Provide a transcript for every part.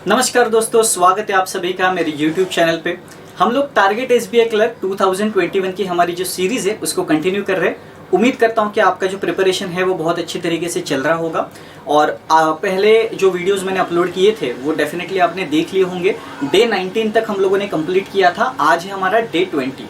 नमस्कार दोस्तों, स्वागत है आप सभी का मेरे YouTube चैनल पे। हम लोग टारगेट SBI क्लर्क 2021 की हमारी जो सीरीज है उसको कंटिन्यू कर रहे हैं। उम्मीद करता हूँ कि आपका जो प्रिपरेशन है वो बहुत अच्छी तरीके से चल रहा होगा और पहले जो वीडियोस मैंने अपलोड किए थे वो डेफिनेटली आपने देख लिए होंगे। डे 19 तक हम लोगों ने कंप्लीट किया था, आज है हमारा डे 20।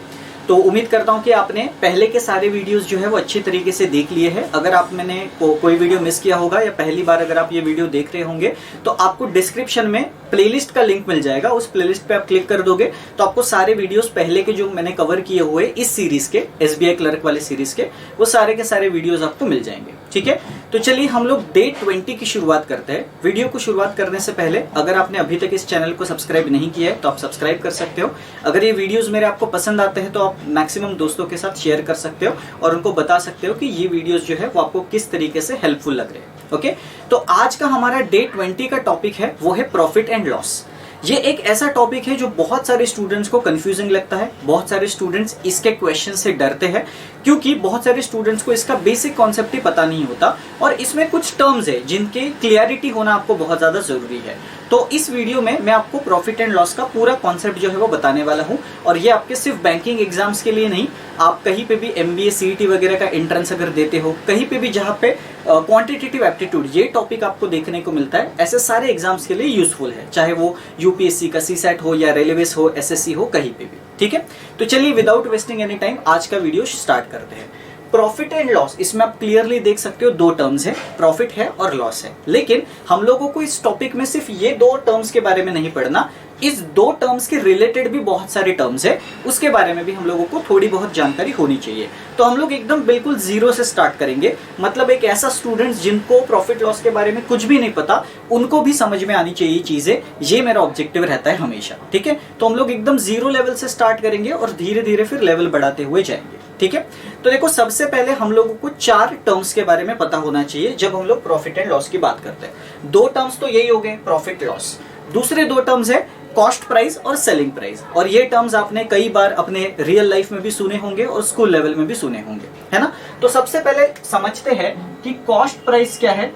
तो उम्मीद करता हूँ कि आपने पहले के सारे वीडियोस जो है वो अच्छी तरीके से देख लिए हैं। अगर आप मैंने कोई वीडियो मिस किया होगा या पहली बार अगर आप ये वीडियो देख रहे होंगे तो आपको डिस्क्रिप्शन में प्लेलिस्ट का लिंक मिल जाएगा। उस प्लेलिस्ट पे आप क्लिक कर दोगे तो आपको सारे वीडियोस पहले के जो मैंने कवर किए हुए इस सीरीज के SBI क्लर्क वाले सीरीज के वो सारे के सारे वीडियोस आपको मिल जाएंगे। ठीक है, तो चलिए हम लोग डे 20 की शुरुआत करते हैं। वीडियो को शुरुआत करने से पहले अगर आपने अभी तक इस चैनल को सब्सक्राइब नहीं किया है तो आप सब्सक्राइब कर सकते हो। अगर ये वीडियोस मेरे आपको पसंद आते हैं तो आप मैक्सिमम दोस्तों के साथ शेयर कर सकते हो और उनको बता सकते हो कि ये वीडियोस जो है वो आपको किस तरीके से हेल्पफुल लग रहे हैं। ओके, तो आज का हमारा डे 20 का टॉपिक है वो है प्रॉफिट एंड लॉस। ये एक ऐसा टॉपिक है जो बहुत सारे स्टूडेंट्स को कंफ्यूजिंग लगता है। बहुत सारे स्टूडेंट्स इसके क्वेश्चन से डरते हैं क्योंकि बहुत सारे स्टूडेंट्स को इसका बेसिक कॉन्सेप्ट ही पता नहीं होता और इसमें कुछ टर्म्स है जिनके क्लियरिटी होना आपको बहुत ज्यादा जरूरी है। तो इस वीडियो में मैं आपको प्रॉफिट एंड लॉस का पूरा कॉन्सेप्ट जो है वो बताने वाला हूं और ये आपके सिर्फ बैंकिंग एग्जाम्स के लिए नहीं, आप कहीं पे भी MBA CET वगैरह का एंट्रेंस अगर देते हो, कहीं पे भी जहां पे क्वांटिटेटिव एप्टीट्यूड ये टॉपिक आपको देखने को मिलता है, ऐसे सारे एग्जाम्स के लिए यूजफुल है, चाहे वो UPSC का CSAT हो या रेलवेस हो, SSC हो, कहीं पे भी। ठीक है, तो चलिए विदाउट वेस्टिंग एनी टाइम आज का वीडियो स्टार्ट करते हैं। प्रॉफिट एंड लॉस, इसमें आप क्लियरली देख सकते हो दो टर्म्स है, प्रॉफिट है और लॉस है। लेकिन हम लोगों को इस टॉपिक में सिर्फ ये दो टर्म्स के बारे में नहीं पढ़ना, इस दो टर्म्स के रिलेटेड भी बहुत सारे टर्म्स है, उसके बारे में भी हम लोगों को थोड़ी बहुत जानकारी होनी चाहिए। तो हम लोग एकदम बिल्कुल जीरो से स्टार्ट करेंगे, मतलब एक ऐसा स्टूडेंट जिनको प्रॉफिट लॉस के बारे में कुछ भी नहीं पता उनको भी समझ में आनी चाहिए चीजें, ये मेरा ऑब्जेक्टिव रहता है हमेशा। ठीक है, तो हम लोग एकदम जीरो लेवल से स्टार्ट करेंगे और धीरे धीरे फिर लेवल बढ़ाते हुए जाएंगे। ठीक है, तो देखो सबसे पहले हम लोगों को चार टर्म्स के बारे में पता होना चाहिए जब हम लोग प्रॉफिट एंड लॉस की बात करते हैं। दो टर्म्स तो यही हो गए, प्रॉफिट लॉस। दूसरे दो टर्म्स है कॉस्ट प्राइस और सेलिंग प्राइस, और ये टर्म्स आपने कई बार अपने रियल लाइफ में भी सुने होंगे और स्कूल लेवल में भी सुने होंगे, है ना। तो सबसे पहले समझते हैं कि कॉस्ट प्राइस क्या है,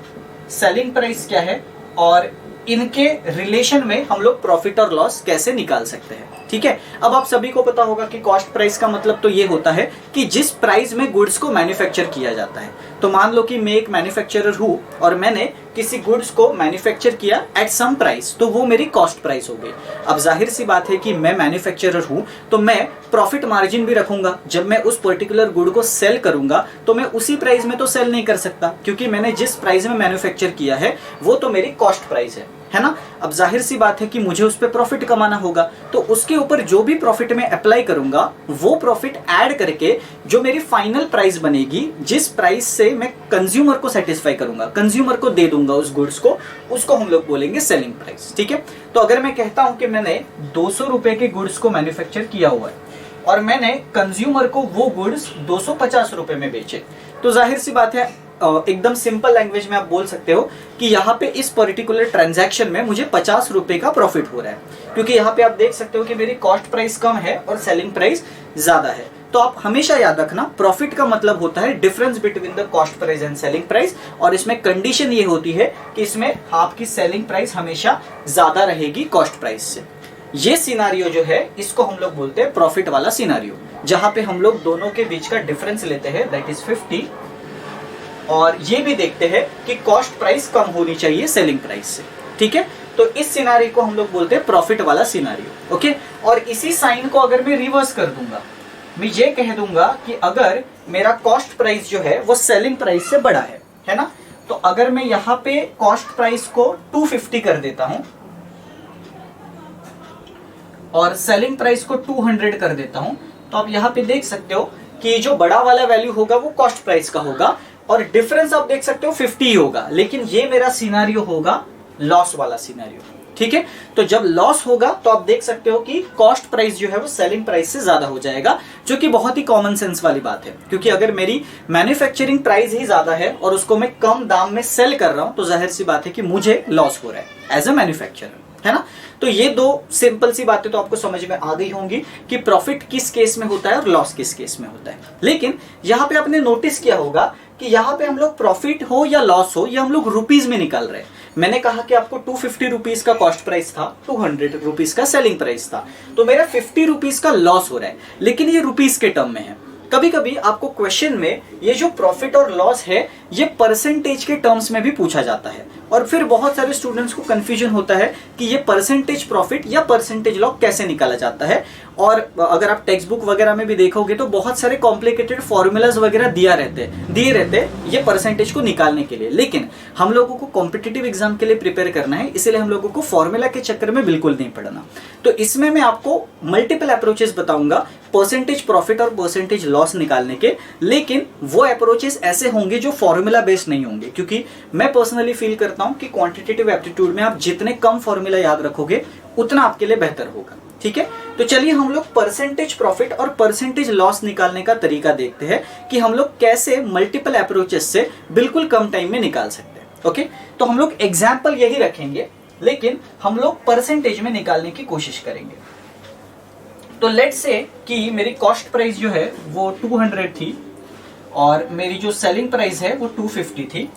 सेलिंग प्राइस क्या है और इनके रिलेशन में हम लोग प्रॉफिट और लॉस कैसे निकाल सकते हैं। ठीक है, अब आप सभी को पता होगा कि कॉस्ट प्राइस का मतलब तो ये होता है कि जिस प्राइस में गुड्स को मैन्युफैक्चर किया जाता है। तो मान लो कि मैं एक मैन्युफैक्चरर हूं और मैंने किसी गुड्स को मैन्युफैक्चर किया एट सम प्राइस, तो वो मेरी कॉस्ट प्राइस हो गई। अब जाहिर सी बात है कि मैं मैन्युफैक्चरर हूं तो मैं प्रॉफिट मार्जिन भी रखूंगा। जब मैं उस पर्टिकुलर गुड को सेल करूंगा तो मैं उसी प्राइस में तो सेल नहीं कर सकता, क्योंकि मैंने जिस प्राइस में मैन्युफैक्चर किया है वो तो मेरी कॉस्ट प्राइस है ना। अब जाहिर सी बात है कि मुझे उस पर प्रॉफिट कमाना होगा, तो उसके ऊपर जो भी प्रॉफिट में अप्लाई करूंगा वो प्रॉफिट ऐड करके जो मेरी फाइनल प्राइस बनेगी, जिस प्राइस से मैं कंज्यूमर को सेटिस्फाई करूंगा, कंज्यूमर को दे दूंगा उस गुड्स को, उसको हम लोग बोलेंगे सेलिंग प्राइस। ठीक है, तो अगर मैं कहता हूं कि मैंने 200 रुपए के गुड्स को मैन्युफैक्चर किया हुआ है और मैंने कंज्यूमर को वो गुड्स 250 रुपए में बेचे, तो जाहिर सी बात है एकदम सिंपल लैंग्वेज में आप बोल सकते हो कि यहाँ पे इस पर्टिकुलर ट्रांजैक्शन में मुझे 50 रुपए का प्रॉफिट हो रहा है, क्योंकि यहाँ पे आप देख सकते हो कि मेरी कॉस्ट प्राइस कम है और सेलिंग प्राइस ज्यादा है। तो आप हमेशा याद रखना, प्रॉफिट का मतलब होता है difference between the cost price and selling price, और इसमें कंडीशन ये होती है कि इसमें आपकी सेलिंग प्राइस हमेशा ज्यादा रहेगी कॉस्ट प्राइस से। ये सिनारियो जो है इसको हम लोग बोलते हैं प्रॉफिट वाला सिनारियो, जहां पे हम लोग दोनों के बीच का डिफरेंस लेते हैं, दैट इज 50, और ये भी देखते हैं कि कॉस्ट प्राइस कम होनी चाहिए सेलिंग प्राइस से। ठीक है, तो इस सिनारियो को हम लोग बोलते हैं प्रॉफिट वाला सिनारियो। ओके, और इसी साइन को अगर मैं रिवर्स कर दूंगा, मैं ये कह दूंगा कि अगर मेरा कॉस्ट प्राइस जो है वो सेलिंग प्राइस से बड़ा है ना, तो अगर मैं यहाँ पे कॉस्ट प्राइस को 250 कर देता हूं और सेलिंग प्राइस को 200 कर देता हूं, तो आप यहाँ पे देख सकते हो कि जो बड़ा वाला वैल्यू होगा वो कॉस्ट प्राइस का होगा और डिफरेंस आप देख सकते हो 50 होगा, लेकिन ये मेरा सिनारियो होगा लॉस वाला सिनारियो। ठीक है, तो जब लॉस होगा तो आप देख सकते हो कि कॉस्ट प्राइस जो है वो सेलिंग प्राइस से ज्यादा हो जाएगा, जो कि बहुत ही कॉमन सेंस वाली बात है, क्योंकि अगर मेरी मैन्युफैक्चरिंग प्राइस ही ज्यादा है और उसको मैं कम दाम में सेल कर रहा हूं तो जाहिर सी बात है कि मुझे लॉस हो रहा है एज अ मैन्युफैक्चरर, है ना। तो ये दो सिंपल सी बातें तो आपको समझ में आ गई होंगी कि प्रॉफिट किस केस में होता है और लॉस किस केस में होता है। लेकिन यहाँ पे आपने नोटिस किया होगा कि यहाँ पे हम लोग प्रॉफिट हो या लॉस हो, ये हम लोग रुपीज में निकाल रहे हैं। मैंने कहा कि आपको 250 रुपीज का कॉस्ट प्राइस था, 200 रुपीज का सेलिंग प्राइस था, तो मेरा 50 रुपीज का लॉस हो रहा है, लेकिन ये रुपीज के टर्म में है। कभी कभी आपको क्वेश्चन में ये जो प्रॉफिट और लॉस है ये परसेंटेज के टर्म्स में भी पूछा जाता है, और फिर बहुत सारे स्टूडेंट्स को कंफ्यूजन होता है कि ये परसेंटेज प्रॉफिट या परसेंटेज लॉस कैसे निकाला जाता है। और अगर आप टेक्स्ट बुक वगैरह में भी देखोगे तो बहुत सारे कॉम्प्लिकेटेड फॉर्मूलाज वगैरह दिए रहते ये परसेंटेज को निकालने के लिए, लेकिन हम लोगों को कॉम्पिटिटिव एग्जाम के लिए प्रिपेयर करना है, इसलिए हम लोगों को फॉर्मूला के चक्कर में बिल्कुल नहीं पड़ना। तो इसमें मैं आपको मल्टीपल अप्रोचेस बताऊंगा परसेंटेज प्रॉफिट और परसेंटेज लॉस निकालने के, लेकिन वो अप्रोचेस ऐसे होंगे जो फॉर्मूला बेस्ड नहीं होंगे, क्योंकि मैं पर्सनली फील करता हूं कि क्वांटिटेटिव एप्टीट्यूड में आप जितने कम फॉर्मूला याद रखोगे उतना आपके लिए बेहतर होगा। ठीक है, तो चलिए हम लोग परसेंटेज प्रॉफिट और परसेंटेज लॉस निकालने का तरीका देखते हैं कि हम लोग कैसे मल्टीपल अप्रोचेस से बिल्कुल कम टाइम में निकाल सकते हैं। ओके, तो हम लोग एग्जाम्पल यही रखेंगे, लेकिन हम लोग परसेंटेज में निकालने की कोशिश करेंगे। तो लेट्स से कि मेरी कॉस्ट प्राइस जो है वो 200 थी और मेरी जो सेलिंग प्राइस है वो 250 थी,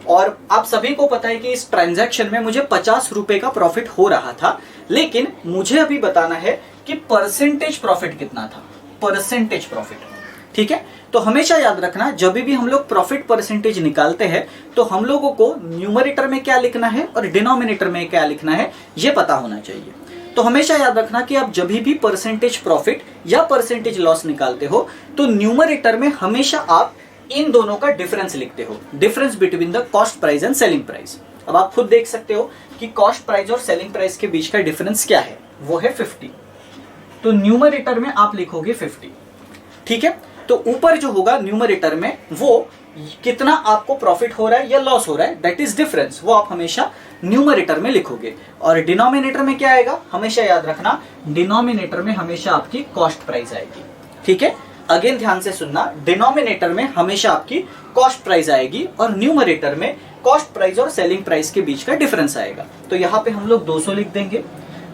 और आप सभी को पता है कि इस ट्रांजैक्शन में मुझे 50 रुपए का प्रॉफिट हो रहा था, लेकिन मुझे अभी बताना है कि परसेंटेज प्रॉफिट कितना था, परसेंटेज प्रॉफिट। ठीक है, तो हमेशा याद रखना जब भी हम लोग प्रॉफिट परसेंटेज निकालते हैं तो हम लोगों को न्यूमरेटर में क्या लिखना है और डिनोमिनेटर में क्या लिखना है ये पता होना चाहिए। तो हमेशा याद रखना कि आप जब भी परसेंटेज प्रॉफिट या परसेंटेज लॉस निकालते हो तो न्यूमरेटर में हमेशा आप इन दोनों का डिफरेंस लिखते हो, difference between the cost price and selling price. अब आप खुद देख सकते हो कि कॉस्ट प्राइस और सेलिंग प्राइस के बीच का डिफरेंस क्या है, वो है 50। तो न्यूमरेटर में आप लिखोगे 50। ठीक है, तो ऊपर जो होगा न्यूमरेटर में वो कितना आपको प्रॉफिट हो रहा है या लॉस हो रहा है, दैट इज डिफरेंस, वो आप हमेशा न्यूमरेटर में लिखोगे। और डिनोमिनेटर में क्या आएगा, हमेशा याद रखना डिनोमिनेटर में हमेशा आपकी कॉस्ट प्राइस आएगी। ठीक है, अगेन ध्यान से सुनना, डिनोमिनेटर में हमेशा आपकी कॉस्ट प्राइस आएगी और न्यूमरेटर में कॉस्ट प्राइस और सेलिंग प्राइस के बीच का डिफरेंस आएगा। तो यहाँ पे हम लोग 200 लिख देंगे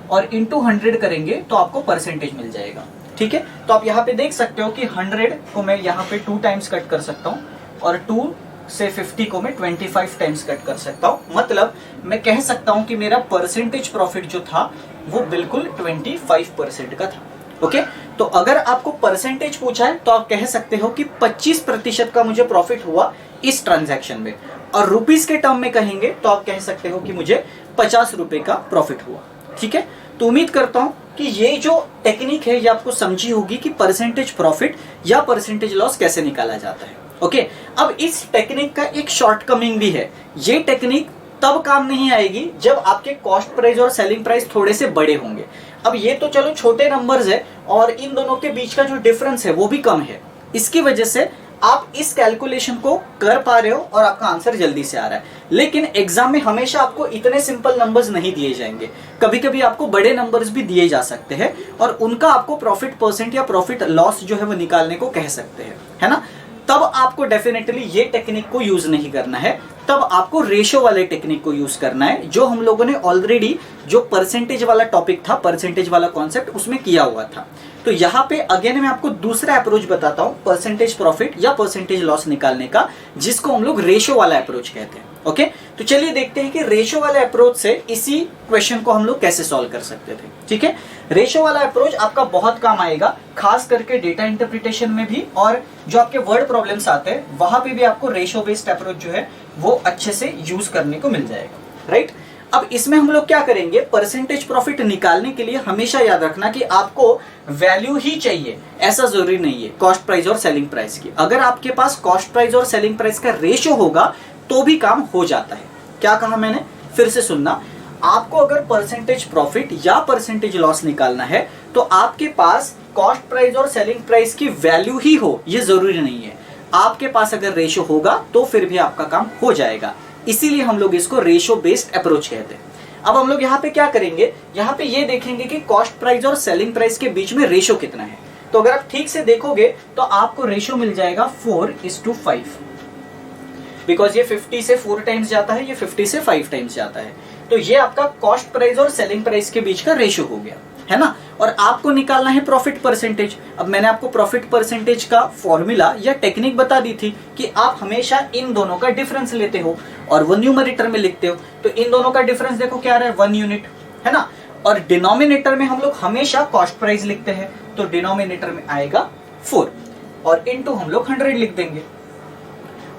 और इंटू 100 करेंगे तो आपको परसेंटेज मिल जाएगा। ठीक है, तो आप यहाँ पे देख सकते हो कि 100 को मैं यहाँ पे 2 टाइम्स कट कर सकता हूँ और 2 से 50 को मैं 25 टाइम्स कट कर सकता हूँ। मतलब मैं कह सकता हूँ कि मेरा परसेंटेज प्रॉफिट जो था वो बिल्कुल 25% का था। ओके, तो अगर आपको परसेंटेज पूछा है तो आप कह सकते हो कि 25% का मुझे प्रॉफिट हुआ इस ट्रांजैक्शन में, और रुपीस के टर्म में कहेंगे तो आप कह सकते हो कि मुझे 50 रुपए का प्रॉफिट हुआ। ठीक है, तो उम्मीद करता हूं कि ये जो टेक्निक है ये आपको समझी होगी कि परसेंटेज प्रॉफिट या परसेंटेज लॉस कैसे निकाला जाता है। ओके, अब इस टेक्निक का एक शॉर्टकमिंग भी है, ये टेक्निक तब काम नहीं आएगी जब आपके कॉस्ट प्राइस और सेलिंग प्राइस थोड़े से बड़े होंगे। अब ये तो चलो छोटे नंबर्स है और इन दोनों के बीच का जो डिफरेंस है वो भी कम है, इसकी वजह से आप इस कैलकुलेशन को कर पा रहे हो और आपका आंसर जल्दी से आ रहा है। लेकिन एग्जाम में हमेशा आपको इतने सिंपल नंबर्स नहीं दिए जाएंगे, कभी कभी आपको बड़े नंबर्स भी दिए जा सकते हैं और उनका आपको प्रॉफिट परसेंट या प्रॉफिट लॉस जो है वो निकालने को कह सकते हैं, है ना। तब आपको डेफिनेटली ये टेक्निक को यूज नहीं करना है, तब आपको रेशो वाले टेक्निक को यूज करना है जो हम लोगों ने ऑलरेडी जो परसेंटेज वाला टॉपिक था, परसेंटेज वाला कॉन्सेप्ट उसमें किया हुआ था। तो यहाँ पे अगेन मैं आपको दूसरा अप्रोच बताता हूँ परसेंटेज प्रॉफिट या परसेंटेज लॉस निकालने का, जिसको हम लोग रेशो वाला अप्रोच कहते हैं। ओके, तो चलिए देखते हैं कि रेशो वाले अप्रोच से इसी क्वेश्चन को हम लोग कैसे सॉल्व कर सकते थे। ठीक है, रेशो वाला अप्रोच आपका बहुत काम आएगा, खास करके डेटा इंटरप्रिटेशन में भी, और जो आपके वर्ड प्रॉब्लम्स आते हैं वहां पे भी आपको रेशो बेस्ड अप्रोच जो है वो अच्छे से यूज करने को मिल जाएगा। राइट, अब इसमें हम लोग क्या करेंगे, परसेंटेज प्रॉफिट निकालने के लिए हमेशा याद रखना कि आपको वैल्यू ही चाहिए, ऐसा जरूरी नहीं है कॉस्ट प्राइस और सेलिंग प्राइस की। अगर आपके पास कॉस्ट प्राइस और सेलिंग प्राइस का रेशो होगा तो भी काम हो जाता है। क्या कहा मैंने, फिर से सुनना, आपको अगर परसेंटेज प्रॉफिट या परसेंटेज लॉस निकालना है तो आपके पास कॉस्ट प्राइस और सेलिंग प्राइस की वैल्यू ही हो, ये जरूरी नहीं है। आपके पास अगर रेशो होगा तो फिर भी आपका काम हो जाएगा, इसीलिए हम लोग इसको रेशो बेस्ड अप्रोच कहते हैं। अब हम लोग यहाँ पे क्या करेंगे, यहाँ पे ये देखेंगे कि कॉस्ट प्राइस और सेलिंग प्राइस के बीच में रेशो कितना है। तो अगर आप ठीक से देखोगे तो आपको रेशो मिल जाएगा 4:5, बिकॉज ये 50 से 4 टाइम्स जाता है, ये 50 से 5 टाइम्स जाता है। तो ये आपका कॉस्ट प्राइस और सेलिंग प्राइस के बीच का रेशो हो गया, है ना। और आपको निकालना है प्रॉफिट परसेंटेज। अब मैंने आपको प्रॉफिट परसेंटेज का फॉर्मूला या टेक्निक बता दी थी कि आप हमेशा इन दोनों का डिफरेंस लेते हो और वो न्यूमरेटर में लिखते हो। तो इन दोनों का डिफरेंस देखो क्या आ रहा है, 1 यूनिट, है ना। और डिनोमिनेटर में हम लोग हमेशा कॉस्ट प्राइस लिखते हैं, तो डिनोमिनेटर में आएगा 4 और इनटू हम लोग 100 लिख देंगे।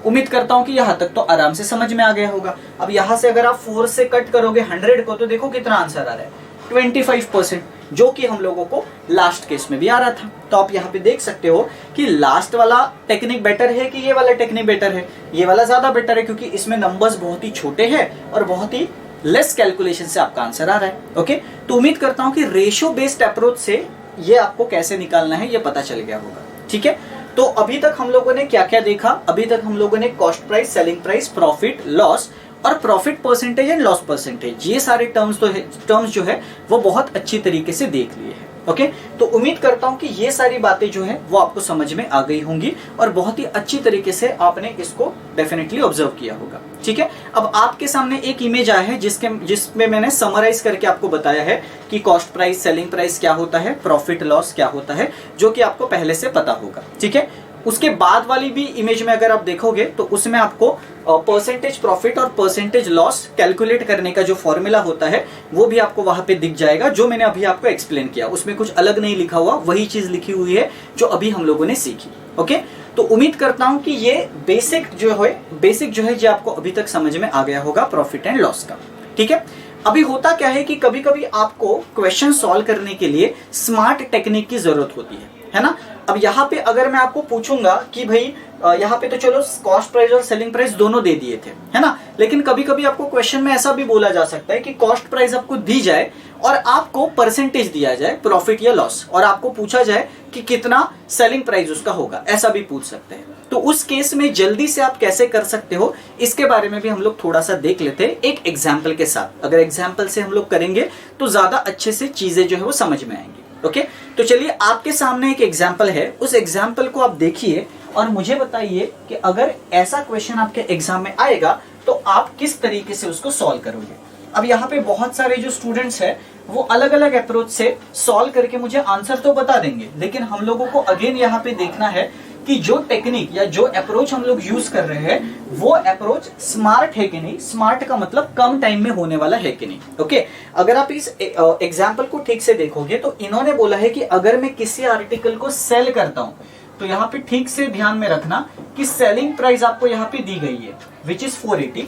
उम्मीद करता हूं कि यहां तक तो आराम से समझ में आ गया होगा। अब यहां से अगर आप 4 से कट करोगे 100 को, तो देखो कितना आंसर आ रहा है, 25%, जो कि हम लोगों को लास्ट केस में भी आ रहा था। तो आप यहाँ पे देख सकते हो कि लास्ट वाला टेक्निक बेटर है कि ये वाला टेक्निक बेटर है। ये वाला ज्यादा बेटर है क्योंकि इसमें नंबर्स बहुत ही छोटे हैं और बहुत ही लेस कैलकुलेशन से आपका आंसर आ रहा है। ओके, तो उम्मीद करता हूं कि रेशियो बेस्ड अप्रोच से ये आपको कैसे निकालना है ये पता चल गया होगा। ठीक है, तो अभी तक हम लोगों ने क्या क्या देखा? अभी तक हम लोगों ने cost price, selling price, profit, loss और profit percentage and loss percentage, ये सारे टर्म्स जो है वो बहुत अच्छी तरीके से देख लिए हैं। ओके, तो उम्मीद करता हूं कि ये सारी बातें जो है वो आपको समझ में आ गई होंगी और बहुत ही अच्छी तरीके से आपने इसको डेफिनेटली ऑब्जर्व किया होगा। ठीक है, अब आपके सामने एक इमेज आया है जिसमें मैंने समराइज करके आपको बताया है कि कॉस्ट प्राइस, सेलिंग प्राइस क्या होता है, प्रॉफिट लॉस क्या होता है, जो कि आपको पहले से पता होगा। ठीक है, उसके बाद वाली भी इमेज में अगर आप देखोगे तो उसमें आपको परसेंटेज प्रॉफिट और परसेंटेज लॉस कैलकुलेट करने का जो फॉर्मूला होता है वो भी आपको वहां पे दिख जाएगा, जो मैंने अभी आपको एक्सप्लेन किया। उसमें कुछ अलग नहीं लिखा हुआ, वही चीज लिखी हुई है जो अभी हम लोगों ने सीखी। ओके, तो उम्मीद करता हूं कि ये बेसिक जो है जो आपको अभी तक समझ में आ गया होगा प्रॉफिट एंड लॉस का। ठीक है, अभी होता क्या है कि कभी कभी आपको क्वेश्चन सॉल्व करने के लिए स्मार्ट टेक्निक की जरूरत होती है ना। अब यहाँ पे अगर मैं आपको पूछूंगा कि भाई यहाँ पे तो चलो कॉस्ट प्राइस और सेलिंग प्राइस दोनों दे दिए थे, है ना, लेकिन कभी कभी आपको क्वेश्चन में ऐसा भी बोला जा सकता है कि कॉस्ट प्राइस आपको दी जाए और आपको परसेंटेज दिया जाए प्रॉफिट या लॉस, और आपको पूछा जाए कि कितना सेलिंग प्राइस उसका होगा, ऐसा भी पूछ सकते हैं। तो उस केस में जल्दी से आप कैसे कर सकते हो इसके बारे में भी हम लोग थोड़ा सा देख लेते हैं एक एग्जाम्पल के साथ। अगर एग्जाम्पल से हम लोग करेंगे तो ज्यादा अच्छे से चीजें जो है वो समझ में आएंगी। ओके, तो चलिए आपके सामने एक एग्जाम्पल है, उस एग्जाम्पल को आप देखिए और मुझे बताइए कि अगर ऐसा क्वेश्चन आपके एग्जाम में आएगा तो आप किस तरीके से उसको सॉल्व करोगे। अब यहाँ पे बहुत सारे जो स्टूडेंट्स हैं वो अलग अलग अप्रोच से सॉल्व करके मुझे आंसर तो बता देंगे, लेकिन हम लोगों को अगेन यहाँ पे देखना है कि जो टेक्निक या जो अप्रोच हम लोग यूज कर रहे हैं वो अप्रोच स्मार्ट है कि नहीं। स्मार्ट का मतलब कम टाइम में होने वाला है कि नहीं। ओके, अगर आप इस एग्जाम्पल को ठीक से देखोगे तो इन्होंने बोला है कि अगर मैं किसी आर्टिकल को सेल करता हूं, तो यहाँ पे ठीक से ध्यान में रखना कि सेलिंग प्राइस आपको यहाँ पे दी गई है विच इज 480,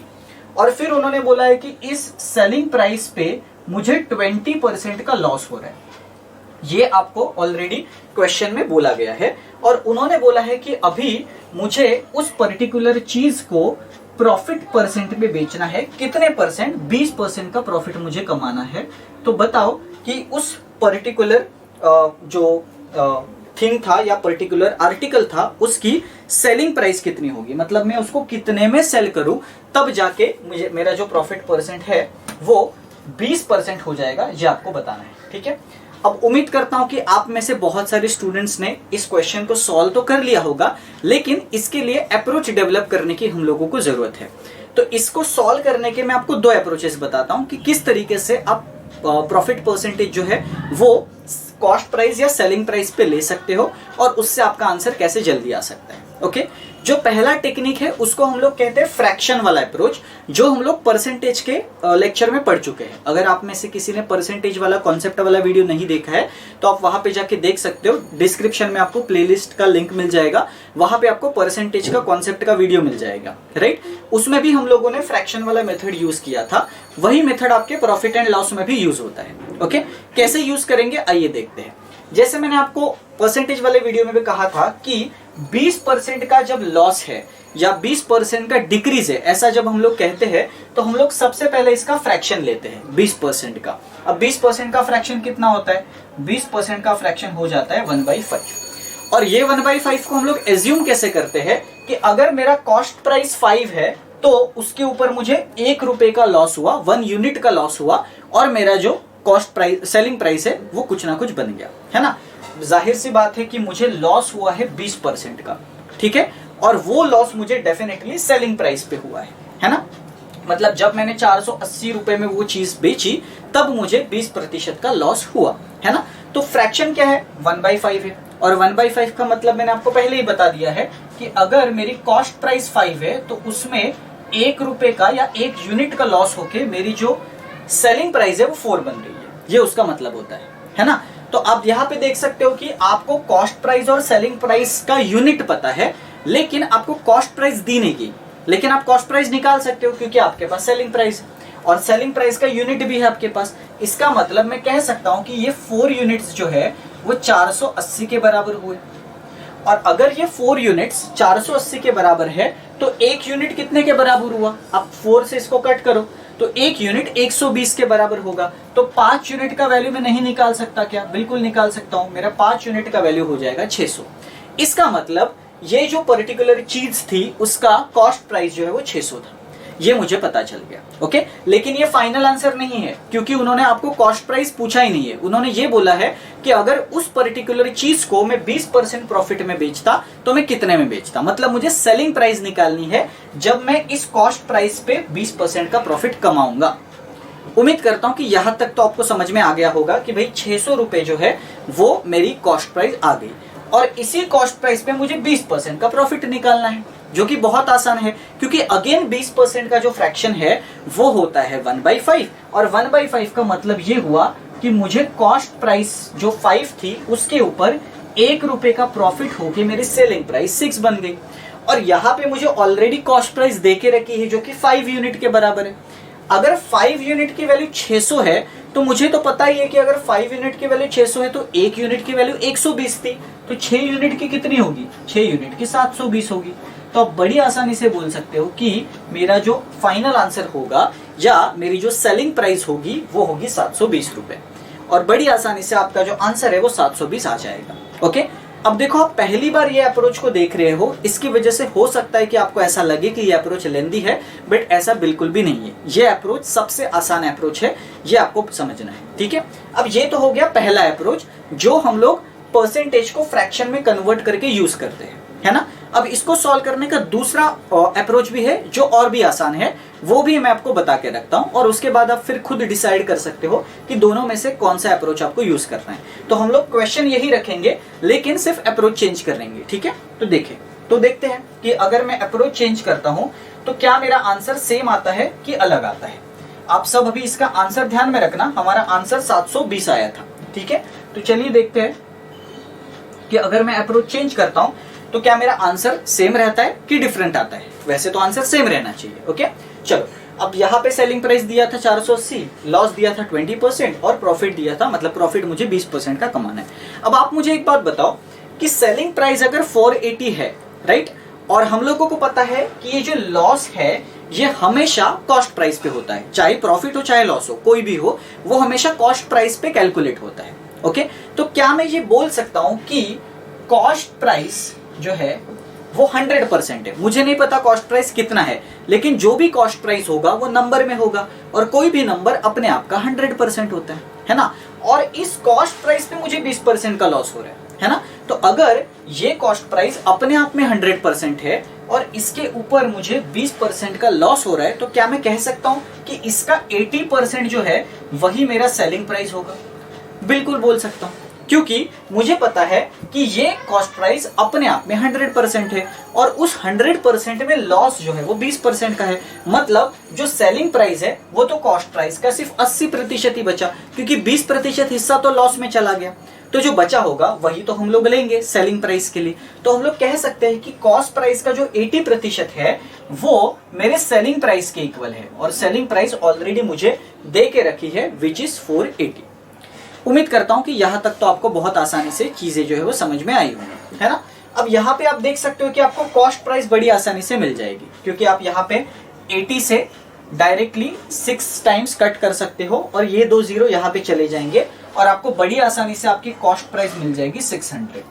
और फिर उन्होंने बोला है कि इस सेलिंग प्राइस पे मुझे 20% का लॉस हो रहा है। ये आपको ऑलरेडी क्वेश्चन में बोला गया है और उन्होंने बोला है कि अभी मुझे उस पर्टिकुलर चीज को प्रॉफिट परसेंट में बेचना है। कितने परसेंट? 20% का प्रॉफिट मुझे कमाना है। तो बताओ कि उस पर्टिकुलर जो थिंग था या पर्टिकुलर आर्टिकल था उसकी सेलिंग प्राइस कितनी होगी, मतलब मैं उसको कितने में सेल करूं तब जाके मुझे मेरा जो प्रॉफिट परसेंट है वो 20% हो जाएगा। ये आपको बताना है। ठीक है, अब उम्मीद करता हूं कि आप में से बहुत सारे स्टूडेंट्स ने इस क्वेश्चन को सॉल्व तो कर लिया होगा, लेकिन इसके लिए अप्रोच डेवलप करने की हम लोगों को जरूरत है। तो इसको सॉल्व करने के मैं आपको 2 अप्रोचेस बताता हूं कि किस तरीके से आप प्रॉफिट परसेंटेज जो है वो कॉस्ट प्राइस या सेलिंग प्राइस पे ले सकते हो और उससे आपका आंसर कैसे जल्दी आ सकता है। ओके, जो पहला टेक्निक है उसको हम लोग कहते हैं फ्रैक्शन वाला अप्रोच, जो हम लोग परसेंटेज के लेक्चर में पढ़ चुके हैं। अगर आप में से किसी ने परसेंटेज वाला कॉन्सेप्ट वाला वीडियो नहीं देखा है तो आप वहां पे जाके देख सकते हो। डिस्क्रिप्शन में आपको प्लेलिस्ट का लिंक मिल जाएगा, वहां पे आपको परसेंटेज का कॉन्सेप्ट का वीडियो मिल जाएगा, राइट। उसमें भी हम लोगों ने फ्रैक्शन वाला मेथड यूज किया था, वही मेथड आपके प्रॉफिट एंड लॉस में भी यूज होता है। ओके, कैसे यूज करेंगे आइए देखते हैं। जैसे मैंने आपको परसेंटेज वाले वीडियो में भी कहा था कि 20% का जब लॉस है या 20% का डिक्रीज है, ऐसा जब हम लोग कहते हैं तो हम लोग सबसे पहले इसका फ्रैक्शन लेते हैं 20% का। अब 20% का फ्रैक्शन कितना होता है? 20% का फ्रैक्शन हो जाता है 1/5। और ये 1/5 को हम लोग एज्यूम कैसे करते हैं कि अगर मेरा कॉस्ट प्राइस 5 है तो उसके ऊपर मुझे 1 रुपए का लॉस हुआ, 1 यूनिट का लॉस हुआ और मेरा जो कॉस्ट प्राइस सेलिंग प्राइस है वो कुछ ना कुछ बन गया, है ना। जाहिर सी बात है कि मुझे लॉस हुआ है 20% का, ठीक है, और वो लॉस मुझे डेफिनेटली सेलिंग प्राइस पे हुआ है ना। मतलब जब मैंने 480 रुपए में वो चीज बेची तब मुझे 20% का लॉस हुआ, है ना। तो फ्रैक्शन क्या है, 1/5 है, और 1/5 का मतलब मैंने आपको पहले ही बता दिया है कि अगर मेरी कॉस्ट प्राइस 5 है तो उसमें 1 रुपए का या 1 यूनिट का लॉस होके मेरी जो सेलिंग प्राइस है वो 4 बन रही है, ये उसका मतलब होता है ना। तो आप यहाँ पे देख सकते हो कि आपको कॉस्ट प्राइस और सेलिंग प्राइस का यूनिट पता है, लेकिन आपको कॉस्ट प्राइस दी नहीं गई, लेकिन आप कॉस्ट प्राइस निकाल सकते हो क्योंकि आपके पास सेलिंग प्राइस है और सेलिंग प्राइस का यूनिट भी है आपके पास। इसका मतलब मैं कह सकता हूं कि ये 4 यूनिट्स जो है वो 480 के बराबर हुए, और अगर ये 4 यूनिट्स 480 के बराबर है तो 1 यूनिट कितने के बराबर हुआ, आप 4 से इसको कट करो तो 1 यूनिट 120 के बराबर होगा। तो 5 यूनिट का वैल्यू मैं नहीं निकाल सकता क्या, बिल्कुल निकाल सकता हूं, मेरा 5 यूनिट का वैल्यू हो जाएगा 600। इसका मतलब ये जो पर्टिकुलर चीज थी उसका कॉस्ट प्राइस जो है वो 600 था, ये मुझे पता चल गया। ओके, लेकिन ये फाइनल आंसर नहीं है क्योंकि उन्होंने आपको कॉस्ट प्राइस पूछा ही नहीं है। उन्होंने ये बोला है कि अगर उस पर्टिकुलर चीज को मैं 20% प्रॉफिट में बेचता तो मैं कितने में बेचता, मतलब मुझे सेलिंग प्राइस निकालनी है जब मैं इस कॉस्ट प्राइस पे 20% का प्रॉफिट कमाऊंगा। उम्मीद करता हूं कि यहां तक तो आपको समझ में आ गया होगा कि भाई 600 रुपए जो है वो मेरी कॉस्ट प्राइस आ गई, और इसी कॉस्ट प्राइस पे मुझे 20% का प्रॉफिट निकालना है, जो कि बहुत आसान है क्योंकि अगेन 20% का जो फ्रैक्शन है वो होता है 1/5, और 1/5 का मतलब ये हुआ कि मुझे कॉस्ट प्राइस जो 5 थी उसके ऊपर 1 रुपए का प्रॉफिट होके मेरी सेलिंग प्राइस 6 बन गई, और यहाँ पे मुझे ऑलरेडी कॉस्ट प्राइस दे के रखी है जो कि 5 यूनिट के बराबर है। अगर 5 यूनिट की वैल्यू 600 है तो मुझे तो पता ही है कि अगर 5 यूनिट की वैल्यू 600 है तो 1 यूनिट की वैल्यू 120 थी, तो 6 यूनिट की कितनी होगी, 6 यूनिट की 720 होगी। तो आप बड़ी आसानी से बोल सकते हो कि मेरा जो फाइनल आंसर होगा या मेरी जो सेलिंग प्राइस होगी वो होगी 720 रुपए, और बड़ी आसानी से आपका जो आंसर है वो 720 आ जाएगा। ओके, अब देखो आप पहली बार ये अप्रोच को देख रहे हो, इसकी वजह से हो सकता है कि आपको ऐसा लगे कि ये अप्रोच लेंदी है, बट ऐसा बिल्कुल भी नहीं है। ये अप्रोच सबसे आसान अप्रोच है, ये आपको समझना है, ठीक है। अब ये तो हो गया पहला अप्रोच जो हम लोग परसेंटेज को फ्रैक्शन में कन्वर्ट करके यूज करते हैं, है ना। अब इसको सॉल्व करने का दूसरा अप्रोच भी है जो और भी आसान है, वो भी मैं आपको बता के रखता हूं, और उसके बाद आप फिर खुद डिसाइड कर सकते हो कि दोनों में से कौन सा अप्रोच आपको यूज करना है। तो हम लोग क्वेश्चन यही रखेंगे लेकिन सिर्फ अप्रोच चेंज करेंगे, ठीक है। तो देखते हैं कि अगर मैं अप्रोच चेंज करता हूं तो क्या मेरा आंसर सेम आता है कि अलग आता है। आप सब अभी इसका आंसर ध्यान में रखना, हमारा आंसर 720 आया था, ठीक है। तो चलिए देखते हैं कि अगर मैं अप्रोच चेंज करता हूं तो क्या मेरा आंसर सेम रहता है कि डिफरेंट आता है। वैसे तो आंसर सेम रहना चाहिए। ओके, चलो अब यहाँ पे सेलिंग प्राइस दिया था 480, लॉस दिया था 20% और प्रॉफिट दिया था, मतलब प्रॉफिट मुझे 20% का कमाना है। अब आप मुझे एक बात बताओ कि सेलिंग प्राइस अगर 480 है, राइट, और हम लोगों को पता है कि ये जो लॉस है ये हमेशा कॉस्ट प्राइस पे होता है, चाहे प्रॉफिट हो चाहे लॉस हो, कोई भी हो, वो हमेशा कॉस्ट प्राइस पे कैलकुलेट होता है। ओके, तो क्या मैं ये बोल सकता हूं कि कॉस्ट प्राइस जो है वो 100% है। मुझे नहीं पता कॉस्ट प्राइस कितना है, लेकिन जो भी कॉस्ट प्राइस होगा वो नंबर में होगा, और कोई भी नंबर अपने आप का 100% होता है ना। और इस कॉस्ट प्राइस पे मुझे 20% का लॉस हो रहा है ना। तो अगर ये कॉस्ट प्राइस अपने आप में 100% है और इसके ऊपर मुझे 20% का लॉस हो रहा है, तो क्या मैं कह सकता हूं कि इसका 80% जो है वही मेरा सेलिंग प्राइस होगा? बिल्कुल बोल सकता हूं, क्योंकि मुझे पता है कि ये कॉस्ट प्राइस अपने आप में 100% है और उस 100% में लॉस जो है वो 20% का है। मतलब जो सेलिंग प्राइस है वो तो कॉस्ट प्राइस का सिर्फ 80% ही बचा, क्योंकि 20% हिस्सा तो लॉस में चला गया। तो जो बचा होगा वही तो हम लोग लेंगे सेलिंग प्राइस के लिए। तो हम लोग कह सकते हैं कि कॉस्ट प्राइस का जो 80% है वो मेरे सेलिंग प्राइस के इक्वल है, और सेलिंग प्राइस ऑलरेडी मुझे दे के रखी है विच इज 480। उम्मीद करता हूं कि यहां तक तो आपको बहुत आसानी से चीजें जो है वो समझ में आई होंगी, है ना। अब यहाँ पे आप देख सकते हो कि आपको कॉस्ट प्राइस बड़ी आसानी से मिल जाएगी, क्योंकि आप यहाँ पे 80 से डायरेक्टली 6 टाइम्स कट कर सकते हो और ये 2 जीरो यहाँ पे चले जाएंगे और आपको बड़ी आसानी से आपकी कॉस्ट प्राइस मिल जाएगी 600,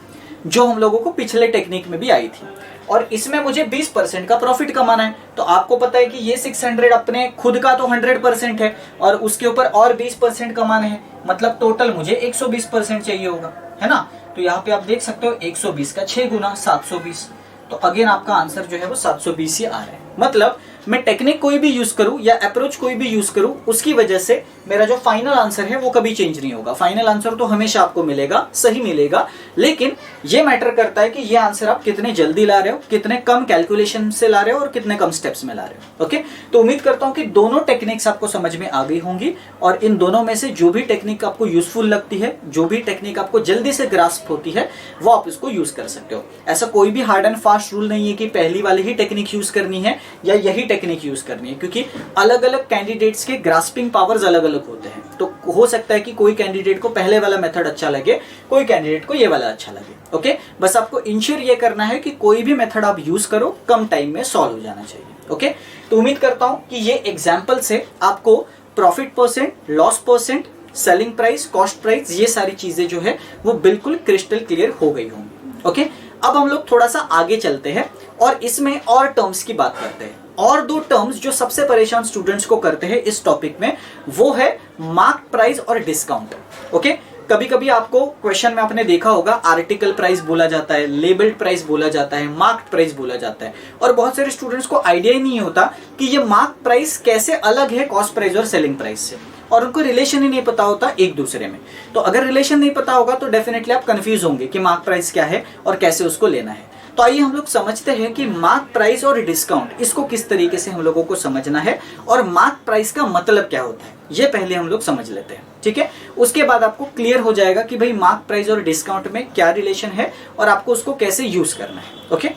जो हम लोगों को पिछले टेक्निक में भी आई थी। और इसमें मुझे 20% का प्रॉफिट कमाना है, तो आपको पता है कि ये 600 अपने खुद का तो 100% है और उसके ऊपर और 20% कमाने हैं, मतलब टोटल मुझे 120% चाहिए होगा, है ना। तो यहाँ पे आप देख सकते हो 120 का 6 गुना 720, तो अगेन आपका आंसर जो है वो 720 ही आ रहा है। मतलब मैं टेक्निक कोई भी यूज करूं या अप्रोच कोई भी यूज करूं, उसकी वजह से मेरा जो फाइनल आंसर है वो कभी चेंज नहीं होगा। फाइनल आंसर तो हमेशा आपको मिलेगा, सही मिलेगा, लेकिन ये मैटर करता है कि ये आंसर आप कितने जल्दी ला रहे हो, कितने कम कैलकुलेशन से ला रहे हो और कितने कम स्टेप्स में ला रहे हो। ओके, तो उम्मीद करता हूं कि दोनों टेक्निक्स आपको समझ में आ गई होंगी और इन दोनों में से जो भी टेक्निक आपको यूजफुल लगती है, जो भी टेक्निक आपको जल्दी से ग्रास्प होती है, वो आप इसको यूज कर सकते हो। ऐसा कोई भी हार्ड एंड फास्ट रूल नहीं है कि पहली वाली ही टेक्निक यूज करनी है या यही टेक्निक यूज करनी है, क्योंकि अलग अलग कैंडिडेट्स के ग्रास्पिंग पावर्स अलग अलग होते हैं। तो हो सकता है कि कोई कैंडिडेट को पहले वाला मेथड अच्छा लगे, कोई कैंडिडेट को ये वाला अच्छा लगे। ओके, बस आपको इंश्योर ये करना है कि कोई भी मेथड आप यूज करो, कम टाइम में सॉल्व हो जाना चाहिए। ओके, तो उम्मीद करता हूं कि ये एग्जाम्पल से आपको profit percent, loss percent, selling price, cost price, ये सारी चीजें जो है वो बिल्कुल क्रिस्टल क्लियर हो गई होंगी। ओके, अब हम लोग थोड़ा सा आगे चलते हैं और इसमें और टर्म्स की बात करते हैं। और दो टर्म्स जो सबसे परेशान स्टूडेंट्स को करते हैं इस टॉपिक में, वो है मार्क प्राइस और डिस्काउंट। ओके, कभी कभी आपको क्वेश्चन में आपने देखा होगा आर्टिकल प्राइस बोला जाता है, लेबल्ड प्राइस बोला जाता है, मार्क्ड प्राइस बोला जाता है, और बहुत सारे स्टूडेंट्स को आइडिया ही नहीं होता कि ये मार्क प्राइस कैसे अलग है कॉस्ट प्राइस और सेलिंग प्राइस से, और उनको रिलेशन ही नहीं पता होता एक दूसरे में। तो अगर रिलेशन नहीं पता होगा तो डेफिनेटली आप कंफ्यूज होंगे कि मार्क प्राइस क्या है और कैसे उसको लेना है। तो आइए हम लोग समझते हैं कि मार्क प्राइस और डिस्काउंट, इसको किस तरीके से हम लोगों को समझना है और मार्क प्राइस का मतलब क्या होता है, ये पहले हम लोग समझ लेते हैं। ठीक है, उसके बाद आपको क्लियर हो जाएगा कि भाई मार्क प्राइस और डिस्काउंट में क्या रिलेशन है और आपको उसको कैसे यूज करना है। ओके,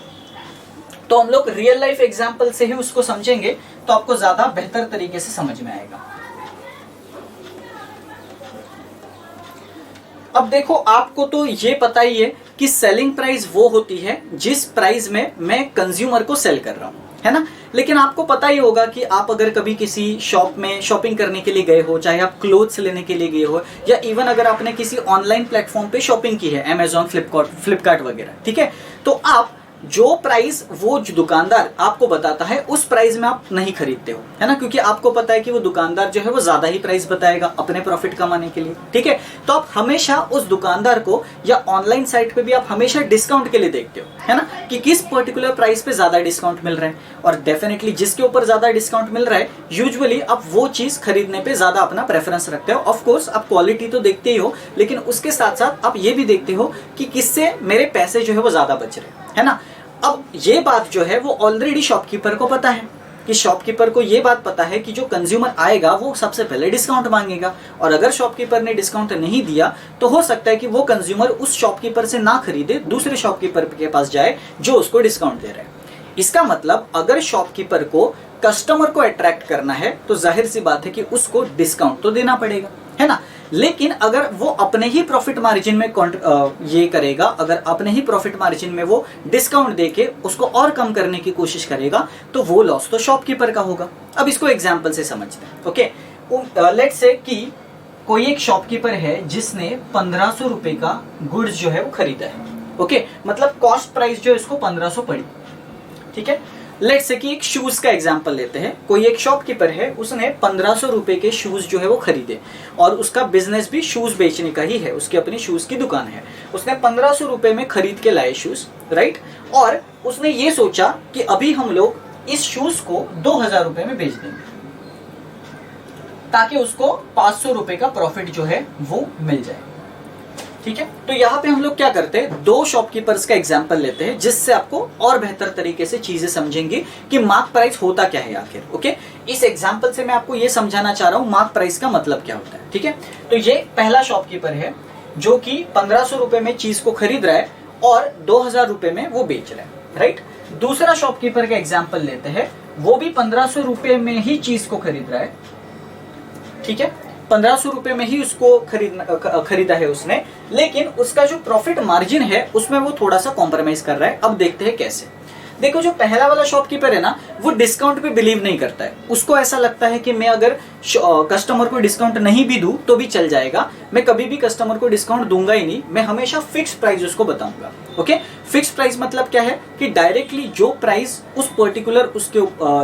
तो हम लोग रियल लाइफ एग्जाम्पल से ही उसको समझेंगे तो आपको ज्यादा बेहतर तरीके से समझ में आएगा। अब देखो, आपको तो ये पता ही है कि सेलिंग प्राइस वो होती है जिस प्राइस में मैं कंज्यूमर को सेल कर रहा हूं, है ना। लेकिन आपको पता ही होगा कि आप अगर कभी किसी शॉप में शॉपिंग करने के लिए गए हो, चाहे आप क्लोथ्स लेने के लिए गए हो, या इवन अगर आपने किसी ऑनलाइन प्लेटफॉर्म पे शॉपिंग की है, अमेजॉन, फ्लिपकार्ट वगैरह, ठीक है, तो आप जो प्राइस वो जो दुकानदार आपको बताता है उस प्राइस में आप नहीं खरीदते हो, है ना, क्योंकि आपको पता है कि वो दुकानदार जो है वो ज्यादा ही प्राइस बताएगा अपने प्रॉफिट कमाने के लिए। ठीक है, तो आप हमेशा उस दुकानदार को, या ऑनलाइन साइट पे भी आप हमेशा डिस्काउंट के लिए देखते हो, है ना, कि किस पर्टिकुलर प्राइस पे ज्यादा डिस्काउंट मिल रहा है, और डेफिनेटली जिसके ऊपर ज्यादा डिस्काउंट मिल रहा है यूजुअली आप वो चीज खरीदने पे ज्यादा अपना प्रेफरेंस रखते हो। ऑफ कोर्स आप क्वालिटी तो देखते ही हो, लेकिन उसके साथ साथ आप ये भी देखते हो कि किससे मेरे पैसे जो है वो ज्यादा बच रहे हैं, है ना। अब ये बात जो है वो ऑलरेडी शॉपकीपर को पता है, कि शॉपकीपर को ये बात पता है कि जो कंज्यूमर आएगा वो सबसे पहले डिस्काउंट मांगेगा, और अगर शॉपकीपर ने डिस्काउंट नहीं दिया तो हो सकता है कि वो कंज्यूमर उस शॉपकीपर से ना खरीदे, दूसरे शॉपकीपर के पास जाए जो उसको डिस्काउंट दे रहा है। इसका मतलब अगर शॉपकीपर को कस्टमर को अट्रैक्ट करना है तो जाहिर सी बात है कि उसको डिस्काउंट तो देना पड़ेगा, है ना। लेकिन अगर वो अपने ही प्रॉफिट मार्जिन में ये करेगा, अगर अपने ही प्रॉफिट मार्जिन में वो डिस्काउंट देके उसको और कम करने की कोशिश करेगा, तो वो लॉस तो शॉपकीपर का होगा। अब इसको एग्जांपल से समझते हैं। ओके, लेट्स से कि कोई एक शॉपकीपर है जिसने 1500 रुपए का गुड्स जो है वो खरीदा है। ओके, मतलब कॉस्ट प्राइस जो इसको 1500 पड़ी। ठीक है, लेट्स से कि एक शूज का एग्जांपल लेते हैं। कोई एक शॉपकीपर है, उसने 1500 रुपए के शूज जो है वो खरीदे, और उसका बिजनेस भी शूज बेचने का ही है, उसकी अपनी शूज की दुकान है। उसने 1500 रुपए में खरीद के लाए शूज, राइट, और उसने ये सोचा कि अभी हम लोग इस शूज को 2000 रुपए में बेच देंगे ताकि उसको 500 रुपए का प्रॉफिट जो है वो मिल जाए। ठीक है, तो यहाँ पे हम लोग क्या करते हैं, दो शॉपकीपर्स का एग्जांपल लेते हैं जिससे आपको और बेहतर तरीके से चीजें समझेंगे कि मार्क प्राइस होता क्या है आखिर। ओके, इस एग्जांपल से मैं आपको ये समझाना चाह रहा हूँ मार्क प्राइस का मतलब क्या होता है। ठीक है, तो ये पहला शॉपकीपर है जो कि 1500 रुपए में चीज को खरीद रहा है और 2000 रुपए में वो बेच रहा है, राइट। दूसरा शॉपकीपर का एग्जाम्पल लेते हैं, वो भी 1500 रुपए में ही चीज को खरीद रहा है। ठीक है, 1500 रुपए में ही उसको खरीदा है उसने, लेकिन उसका जो प्रॉफिट मार्जिन है उसमें वो थोड़ा सा कॉम्प्रोमाइज कर रहा है। अब देखते हैं कैसे। देखो, जो पहला वाला शॉपकीपर है ना, वो डिस्काउंट पे बिलीव नहीं करता है। उसको ऐसा लगता है कि मैं अगर कस्टमर को डिस्काउंट नहीं भी दूं तो भी चल जाएगा, मैं कभी भी कस्टमर को डिस्काउंट दूंगा ही नहीं, मैं हमेशा फिक्स प्राइस उसको बताऊंगा। ओके, फिक्स प्राइस मतलब क्या है कि डायरेक्टली जो प्राइस उस पर्टिकुलर उसके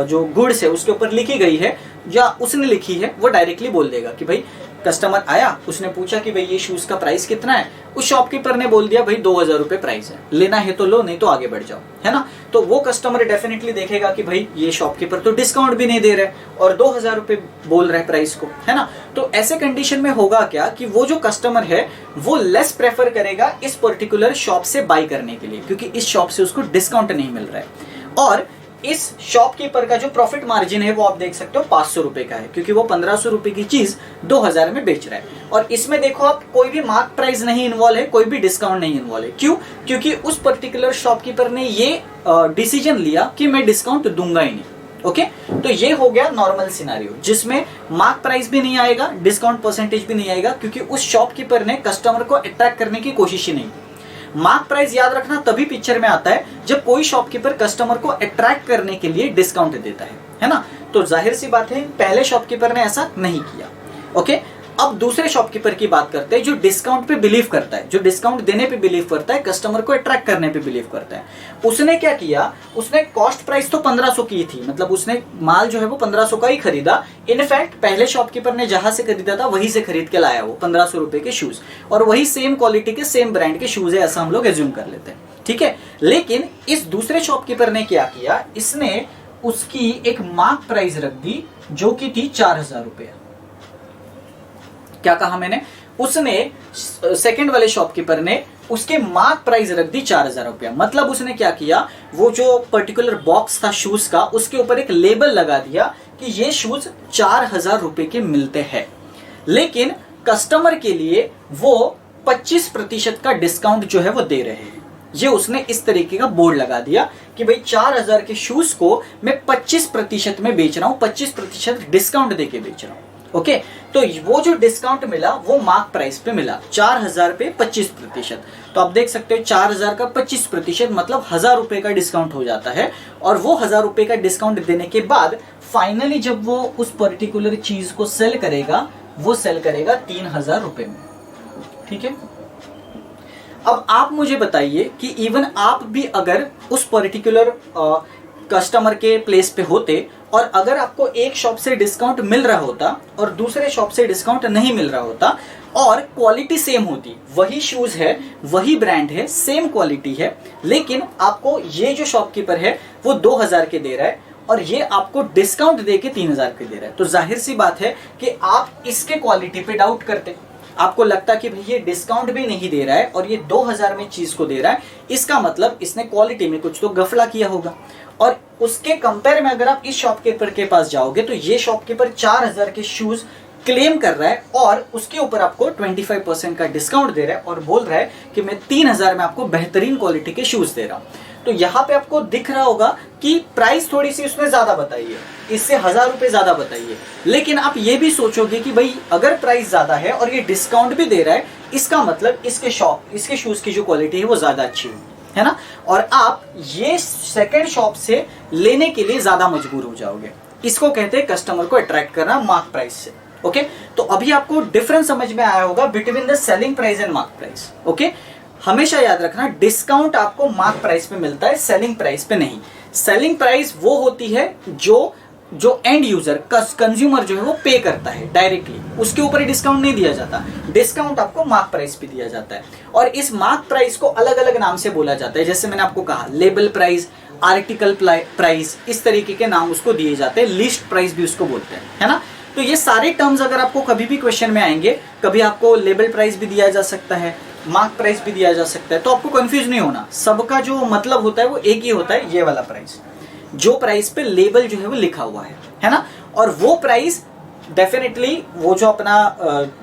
जो गुड्स है उसके ऊपर लिखी गई है या उसने लिखी है, वो डायरेक्टली बोल देगा कि भाई कस्टमर आया, उसने पूछा कि भाई ये शूज का प्राइस कितना है, उस शॉपकीपर ने बोल दिया भाई 2000 रुपये प्राइस है, लेना है तो लो, नहीं तो आगे बढ़ जाओ, है ना। तो वो कस्टमर डेफिनेटली देखेगा कि भाई ये शॉपकीपर तो डिस्काउंट भी नहीं दे रहे और 2000 रुपये बोल रहे प्राइस को, है ना। तो ऐसे कंडीशन में होगा क्या कि वो जो कस्टमर है वो लेस प्रेफर करेगा इस पर्टिकुलर शॉप से बाई करने के लिए, क्योंकि इस शॉप से उसको डिस्काउंट नहीं मिल रहा है। और इस शॉपकीपर का जो प्रॉफिट मार्जिन है वो आप देख सकते हो 500 रुपए का है, क्योंकि वो 1500 रुपए की चीज 2000 में बेच रहा है। और इसमें देखो आप, कोई भी मार्क प्राइस नहीं इन्वॉल्व है, कोई भी डिस्काउंट नहीं इन्वॉल्व है। क्यों? क्योंकि उस पर्टिकुलर शॉपकीपर ने ये डिसीजन लिया कि मैं डिस्काउंट दूंगा ही नहीं। ओके, तो ये हो गया नॉर्मल सिनेरियो जिसमें मार्क प्राइस भी नहीं आएगा, डिस्काउंट परसेंटेज भी नहीं आएगा, क्योंकि उस शॉपकीपर ने कस्टमर को अट्रैक्ट करने की कोशिश ही नहीं की। मार्क प्राइस याद रखना तभी पिक्चर में आता है जब कोई शॉपकीपर कस्टमर को अट्रैक्ट करने के लिए डिस्काउंट देता है ना। तो जाहिर सी बात है पहले शॉपकीपर ने ऐसा नहीं किया। ओके, अब दूसरे शॉपकीपर की बात करते हैं जो डिस्काउंट पे बिलीव करता है, जो डिस्काउंट देने पे बिलीव करता है, कस्टमर को अट्रैक्ट करने पे बिलीव करता है। उसने क्या किया, उसने कॉस्ट प्राइस तो 1500 की थी, मतलब उसने माल जो है वो 1500 का ही खरीदा। इनफैक्ट पहले शॉपकीपर ने जहां से खरीदा था वहीं से खरीद के लाया वो 1500 रुपए के शूज, और वही सेम क्वालिटी के सेम ब्रांड के शूज है, ऐसा हम लोग एज्यूम कर लेते हैं, ठीक है। लेकिन इस दूसरे शॉपकीपर ने क्या किया, इसने उसकी एक मार्क प्राइस रख दी जो कि थी 4000 रुपये। क्या कहा मैंने, उसने सेकंड वाले शॉपकीपर ने उसके मार्क प्राइस रख दी 4000 रुपया। मतलब उसने क्या किया, वो जो पर्टिकुलर बॉक्स था शूज का उसके ऊपर एक लेबल लगा दिया कि ये शूज 4000 रुपए के मिलते हैं, लेकिन कस्टमर के लिए वो 25% का डिस्काउंट जो है वो दे रहे हैं। ये उसने इस तरीके का बोर्ड लगा दिया कि भाई 4000 के शूज को मैं 25% में बेच रहा हूं, 25% डिस्काउंट देके बेच रहा हूं। ओके, तो वो जो डिस्काउंट मिला वो मार्क प्राइस पे मिला, 4000 पे 25%। तो आप देख सकते हो 4000 का 25% मतलब 1000 रुपए का डिस्काउंट हो जाता है। और वो 1000 रुपए का डिस्काउंट देने के बाद फाइनली जब वो उस पर्टिकुलर चीज को सेल करेगा, वो सेल करेगा 3000 रुपए में, ठीक है। अब आप मुझे बताइए कि इवन आप भी अगर उस पर्टिकुलर कस्टमर के प्लेस पे होते और अगर आपको एक शॉप से डिस्काउंट मिल रहा होता और दूसरे शॉप से डिस्काउंट नहीं मिल रहा होता और क्वालिटी सेम होती, वही शूज है, वही ब्रांड है, सेम क्वालिटी है, लेकिन आपको ये जो शॉपकीपर है वो 2000 के दे रहा है और ये आपको डिस्काउंट देके 3000 के दे रहा है, तो जाहिर सी बात है कि आप इसके क्वालिटी पे डाउट करते। आपको लगता कि भाई ये डिस्काउंट भी नहीं दे रहा है और ये 2000 में चीज को दे रहा है, इसका मतलब इसने क्वालिटी में कुछ तो गफला किया होगा। और उसके कंपेयर में अगर आप इस शॉपकीपर के पास जाओगे तो ये शॉपकीपर 4000 के शूज क्लेम कर रहा है और उसके ऊपर आपको 25% का डिस्काउंट दे रहा है और बोल रहा है कि मैं 3000 में आपको बेहतरीन क्वालिटी के शूज दे रहा हूं। तो यहाँ पे आपको दिख रहा होगा कि प्राइस थोड़ी सी उसने ज्यादा बताई है, इससे 1000 रुपए ज्यादा बताई है, लेकिन आप ये भी सोचोगे कि भाई अगर प्राइस ज्यादा है और ये डिस्काउंट भी दे रहा है, इसका मतलब इसके शूज की जो क्वालिटी है वो ज्यादा अच्छी है ना, और आप ये सेकंड शॉप से लेने के लिए ज्यादा मजबूर हो जाओगे। इसको कहते हैं कस्टमर को अट्रैक्ट करना मार्क प्राइस से। ओके, तो अभी आपको डिफरेंस समझ में आया होगा between the selling price and mark price. Okay, हमेशा याद रखना डिस्काउंट आपको मार्क प्राइस पे मिलता है, सेलिंग प्राइस पे नहीं। सेलिंग प्राइस वो होती है जो एंड यूजर कंज्यूमर जो है वो पे करता है डायरेक्टली, उसके ऊपर ही डिस्काउंट नहीं दिया जाता। डिस्काउंट आपको मार्क प्राइस पे दिया जाता है और इस मार्क प्राइस को अलग अलग नाम से बोला जाता है, जैसे मैंने आपको कहा लेबल प्राइस, आर्टिकल प्राइस, इस तरीके के नाम उसको दिए जाते हैं, लिस्ट प्राइस भी उसको बोलते हैं, है ना। तो ये सारे टर्म्स अगर आपको कभी भी क्वेश्चन में आएंगे, कभी आपको लेबल प्राइस भी दिया जा सकता है, मार्क प्राइस भी दिया जा सकता है, तो आपको कंफ्यूज नहीं होना, सबका जो मतलब होता है वो एक ही होता है, ये वाला प्राइस, जो प्राइस पे लेबल जो है वो लिखा हुआ है ना। और वो प्राइस डेफिनेटली वो जो अपना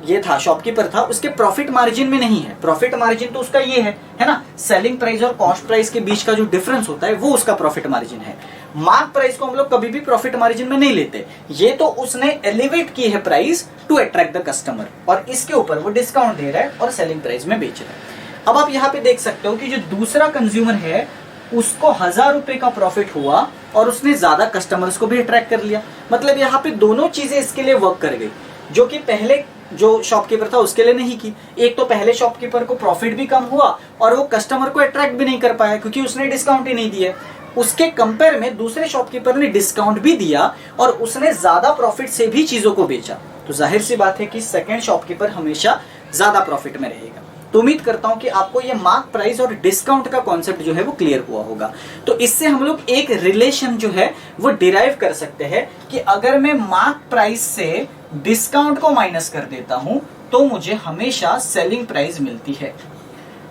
ये था शॉपकीपर था उसके प्रॉफिट मार्जिन में नहीं है, प्रॉफिट मार्जिन तो उसका ये है ना, सेलिंग प्राइस और कॉस्ट प्राइस के बीच का जो डिफरेंस होता है वो उसका प्रॉफिट मार्जिन है। मार्क प्राइस को हम लोग कभी भी प्रॉफिट मार्जिन में नहीं लेते, ये तो उसने एलिवेट की है price to attract the customer और इसके ऊपर वो डिस्काउंट दे रहा है और सेलिंग प्राइस में बेच रहा है। अब आप यहाँ पे देख सकते हो कि जो दूसरा कंज्यूमर है उसको 1000 रुपए का प्रॉफिट हुआ और उसने ज्यादा कस्टमर्स को भी अट्रैक्ट कर लिया, मतलब यहाँ पे दोनों चीजें इसके लिए वर्क कर गई, जो कि पहले जो शॉपकीपर था उसके लिए नहीं की। एक तो पहले शॉपकीपर को प्रॉफिट भी कम हुआ और वो कस्टमर को अट्रैक्ट भी नहीं कर पाया क्योंकि उसने डिस्काउंट ही नहीं दिया। उसके कंपेयर में दूसरे शॉपकीपर ने डिस्काउंट भी दिया और उसने ज्यादा प्रॉफिट से भी चीजों को बेचा। तो तो जाहिर सी बात है कि सेकंड शॉपकीपर हमेशा ज्यादा प्रॉफिट में रहेगा। तो उम्मीद करता हूं कि आपको ये मार्क प्राइस और डिस्काउंट का कॉन्सेप्ट जो है वो क्लियर हुआ होगा। तो इससे हम लोग एक रिलेशन जो है वो डिराइव कर सकते हैं कि अगर मैं मार्क प्राइस से डिस्काउंट को माइनस कर देता हूं तो मुझे हमेशा सेलिंग प्राइस मिलती है।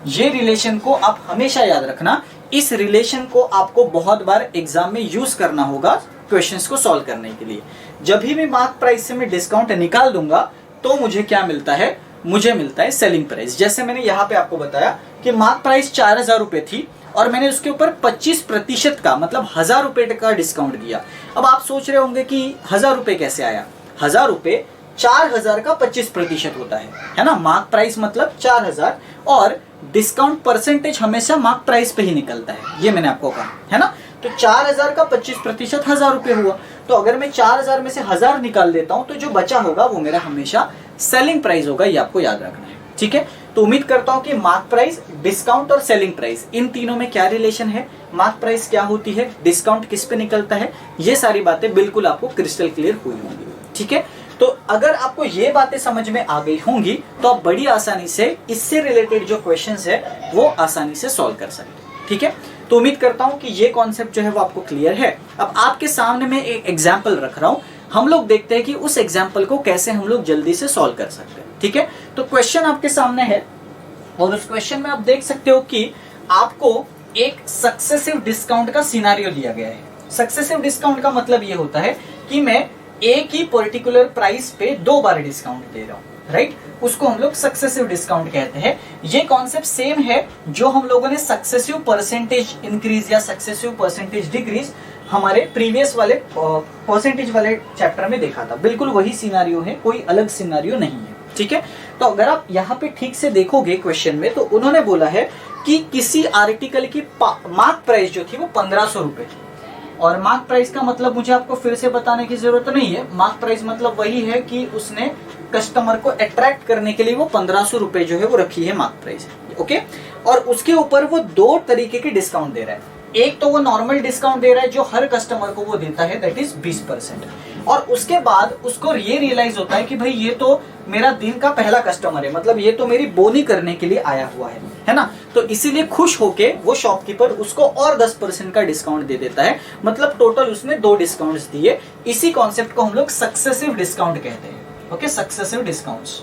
ये रिलेशन को आप हमेशा याद रखना। इस रिलेशन को आपको बहुत बार एग्जाम में यूज करना होगा क्वेश्चंस को सॉल्व करने के लिए। जब भी मैं मार्क प्राइस से मैं डिस्काउंट निकाल दूंगा तो मुझे क्या मिलता है, मुझे मिलता है सेलिंग प्राइस। जैसे मैंने यहाँ पे आपको बताया कि मार्क प्राइस 4000 रुपए थी और मैंने उसके ऊपर 25% का मतलब 1000 रुपए का डिस्काउंट दिया। अब आप सोच रहे होंगे कि 1000 रुपए कैसे आया। 1000 रुपए 4000 का 25% होता है ना। मार्क प्राइस मतलब 4000 और डिस्काउंट परसेंटेज हमेशा मार्क प्राइस पे ही निकलता है, ये मैंने आपको कहा है ना। तो 4000 का 25% 1000 रुपए हुआ। तो अगर मैं 4000 में से 1000 निकाल देता हूं तो जो बचा होगा वो मेरा हमेशा सेलिंग प्राइस होगा, ये आपको याद रखना है। ठीक है, तो उम्मीद करता हूं कि मार्क प्राइस, डिस्काउंट और सेलिंग प्राइस इन तीनों में क्या रिलेशन है, मार्क प्राइस क्या होती है, डिस्काउंट किस पे निकलता है, ये सारी बातें बिल्कुल आपको क्रिस्टल क्लियर हुई होंगी। ठीक है, तो अगर आपको ये बातें समझ में आ गई होंगी तो आप बड़ी आसानी से इससे रिलेटेड जो क्वेश्चंस है वो आसानी से सॉल्व कर सकते हैं। ठीक है, तो उम्मीद करता हूं कि ये कॉन्सेप्ट जो है वो आपको क्लियर है। अब आपके सामने मैं एक एग्जाम्पल रख रहा हूं, हम लोग देखते हैं कि उस एग्जाम्पल को कैसे हम लोग जल्दी से सॉल्व कर सकते हैं। ठीक है, तो क्वेश्चन आपके सामने है और उस क्वेश्चन में आप देख सकते हो कि आपको एक सक्सेसिव डिस्काउंट का सिनेरियो दिया गया है। सक्सेसिव डिस्काउंट का मतलब ये होता है कि मैं एक ही पर्टिकुलर प्राइस पे 2 बार डिस्काउंट दे रहा हूं, राइट। उसको हम लोग सक्सेसिव डिस्काउंट कहते हैं। ये कॉन्सेप्ट सेम है जो हम लोगों ने सक्सेसिव परसेंटेज इंक्रीज या सक्सेसिव परसेंटेज डिक्रीज हमारे प्रीवियस वाले परसेंटेज वाले चैप्टर में देखा था। बिल्कुल वही सिनेरियो है, कोई अलग सिनेरियो नहीं है। ठीक है, तो अगर आप यहाँ पे ठीक से देखोगे क्वेश्चन में तो उन्होंने बोला है कि किसी आर्टिकल की मार्क प्राइस जो थी वो 1500 रुपए थी। और मार्क प्राइस का मतलब मुझे आपको फिर से बताने की जरूरत नहीं है। मार्क प्राइस मतलब वही है कि उसने कस्टमर को अट्रैक्ट करने के लिए वो 1500 रुपए जो है वो रखी है मार्क प्राइस। ओके, और उसके ऊपर वो 2 तरीके के डिस्काउंट दे रहा है। एक तो वो नॉर्मल डिस्काउंट दे रहा है जो हर कस्टमर को वो देता है, दैट इज 20%। और उसके बाद उसको ये रियलाइज होता है कि भाई ये तो मेरा दिन का पहला कस्टमर है, मतलब ये तो मेरी बोनी करने के लिए आया हुआ है ना। तो इसीलिए खुश होके वो शॉपकीपर उसको और 10% का डिस्काउंट दे देता है। मतलब टोटल उसने 2 डिस्काउंट्स दिए। इसी कॉन्सेप्ट को हम लोग सक्सेसिव डिस्काउंट कहते हैं। Okay, successive discounts,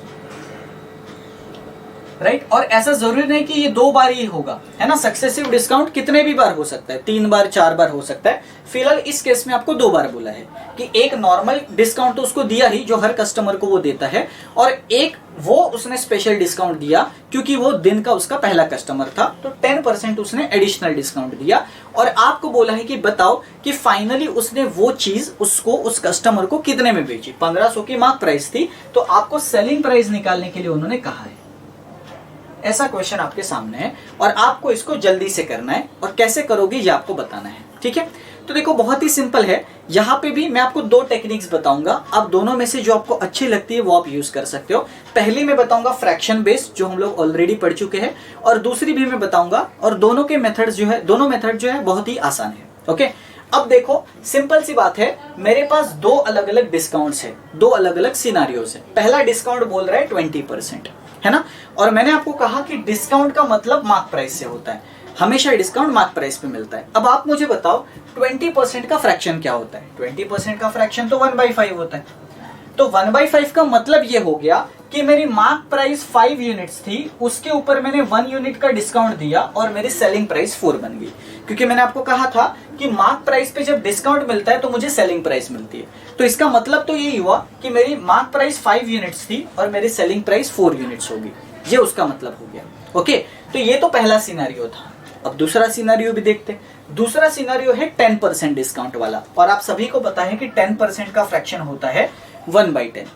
right. और ऐसा जरूरी नहीं कि ये 2 बार ही होगा, है ना। सक्सेसिव डिस्काउंट कितने भी बार हो सकता है, 3 बार 4 बार हो सकता है। फिलहाल इस केस में आपको 2 बार बोला है कि एक नॉर्मल डिस्काउंट तो उसको दिया ही जो हर कस्टमर को वो देता है, और एक वो उसने स्पेशल डिस्काउंट दिया क्योंकि वो दिन का उसका पहला कस्टमर था, तो 10% उसने एडिशनल डिस्काउंट दिया। और आपको बोला है कि बताओ कि फाइनली उसने वो चीज उसको उस कस्टमर को कितने में बेची। 1500 की मार्क प्राइस थी, तो आपको सेलिंग प्राइस निकालने के लिए उन्होंने कहा है। ऐसा क्वेश्चन आपके सामने है और आपको इसको जल्दी से करना है, और कैसे करोगे ये आपको बताना है। ठीक है, तो देखो बहुत ही सिंपल है। यहाँ पे भी मैं आपको 2 टेक्निक्स बताऊंगा, आप दोनों में से जो आपको अच्छी लगती है वो आप यूज कर सकते हो। पहली मैं बताऊंगा फ्रैक्शन बेस्ड जो हम लोग ऑलरेडी पढ़ चुके हैं, और दूसरी भी मैं बताऊंगा, और दोनों के मेथड्स जो है, दोनों मेथड जो है बहुत ही आसान है। ओके, अब देखो सिंपल सी बात है, मेरे पास 2 अलग अलग डिस्काउंट्स है, 2 अलग अलग सिनारियोस है। पहला डिस्काउंट बोल रहा है 20%, है ना। और मैंने आपको कहा कि डिस्काउंट का मतलब मार्क प्राइस से होता है, हमेशा डिस्काउंट मार्क प्राइस पे मिलता है। अब आप मुझे बताओ 20% का फ्रैक्शन क्या होता है। 20% का फ्रैक्शन तो 1/5 होता है। तो 1/5 का मतलब ये हो गया कि मेरी मार्क प्राइस 5 यूनिट्स थी, उसके ऊपर मैंने 1 यूनिट का डिस्काउंट दिया और मेरी सेलिंग प्राइस 4 बन गई। क्योंकि मैंने आपको कहा था कि मार्क प्राइस पे जब डिस्काउंट मिलता है तो मुझे सेलिंग प्राइस मिलती है। तो इसका मतलब तो यही हुआ कि मेरी मार्क प्राइस 5 यूनिट्स थी और मेरी सेलिंग प्राइस 4 यूनिट्स होगी, ये उसका मतलब हो गया। ओके, तो ये तो पहला सिनेरियो था। अब दूसरा सिनेरियो भी देखते हैं। दूसरा सिनेरियो है 10% डिस्काउंट वाला, और आप सभी को पता है कि 10% का फ्रैक्शन होता है 1/10।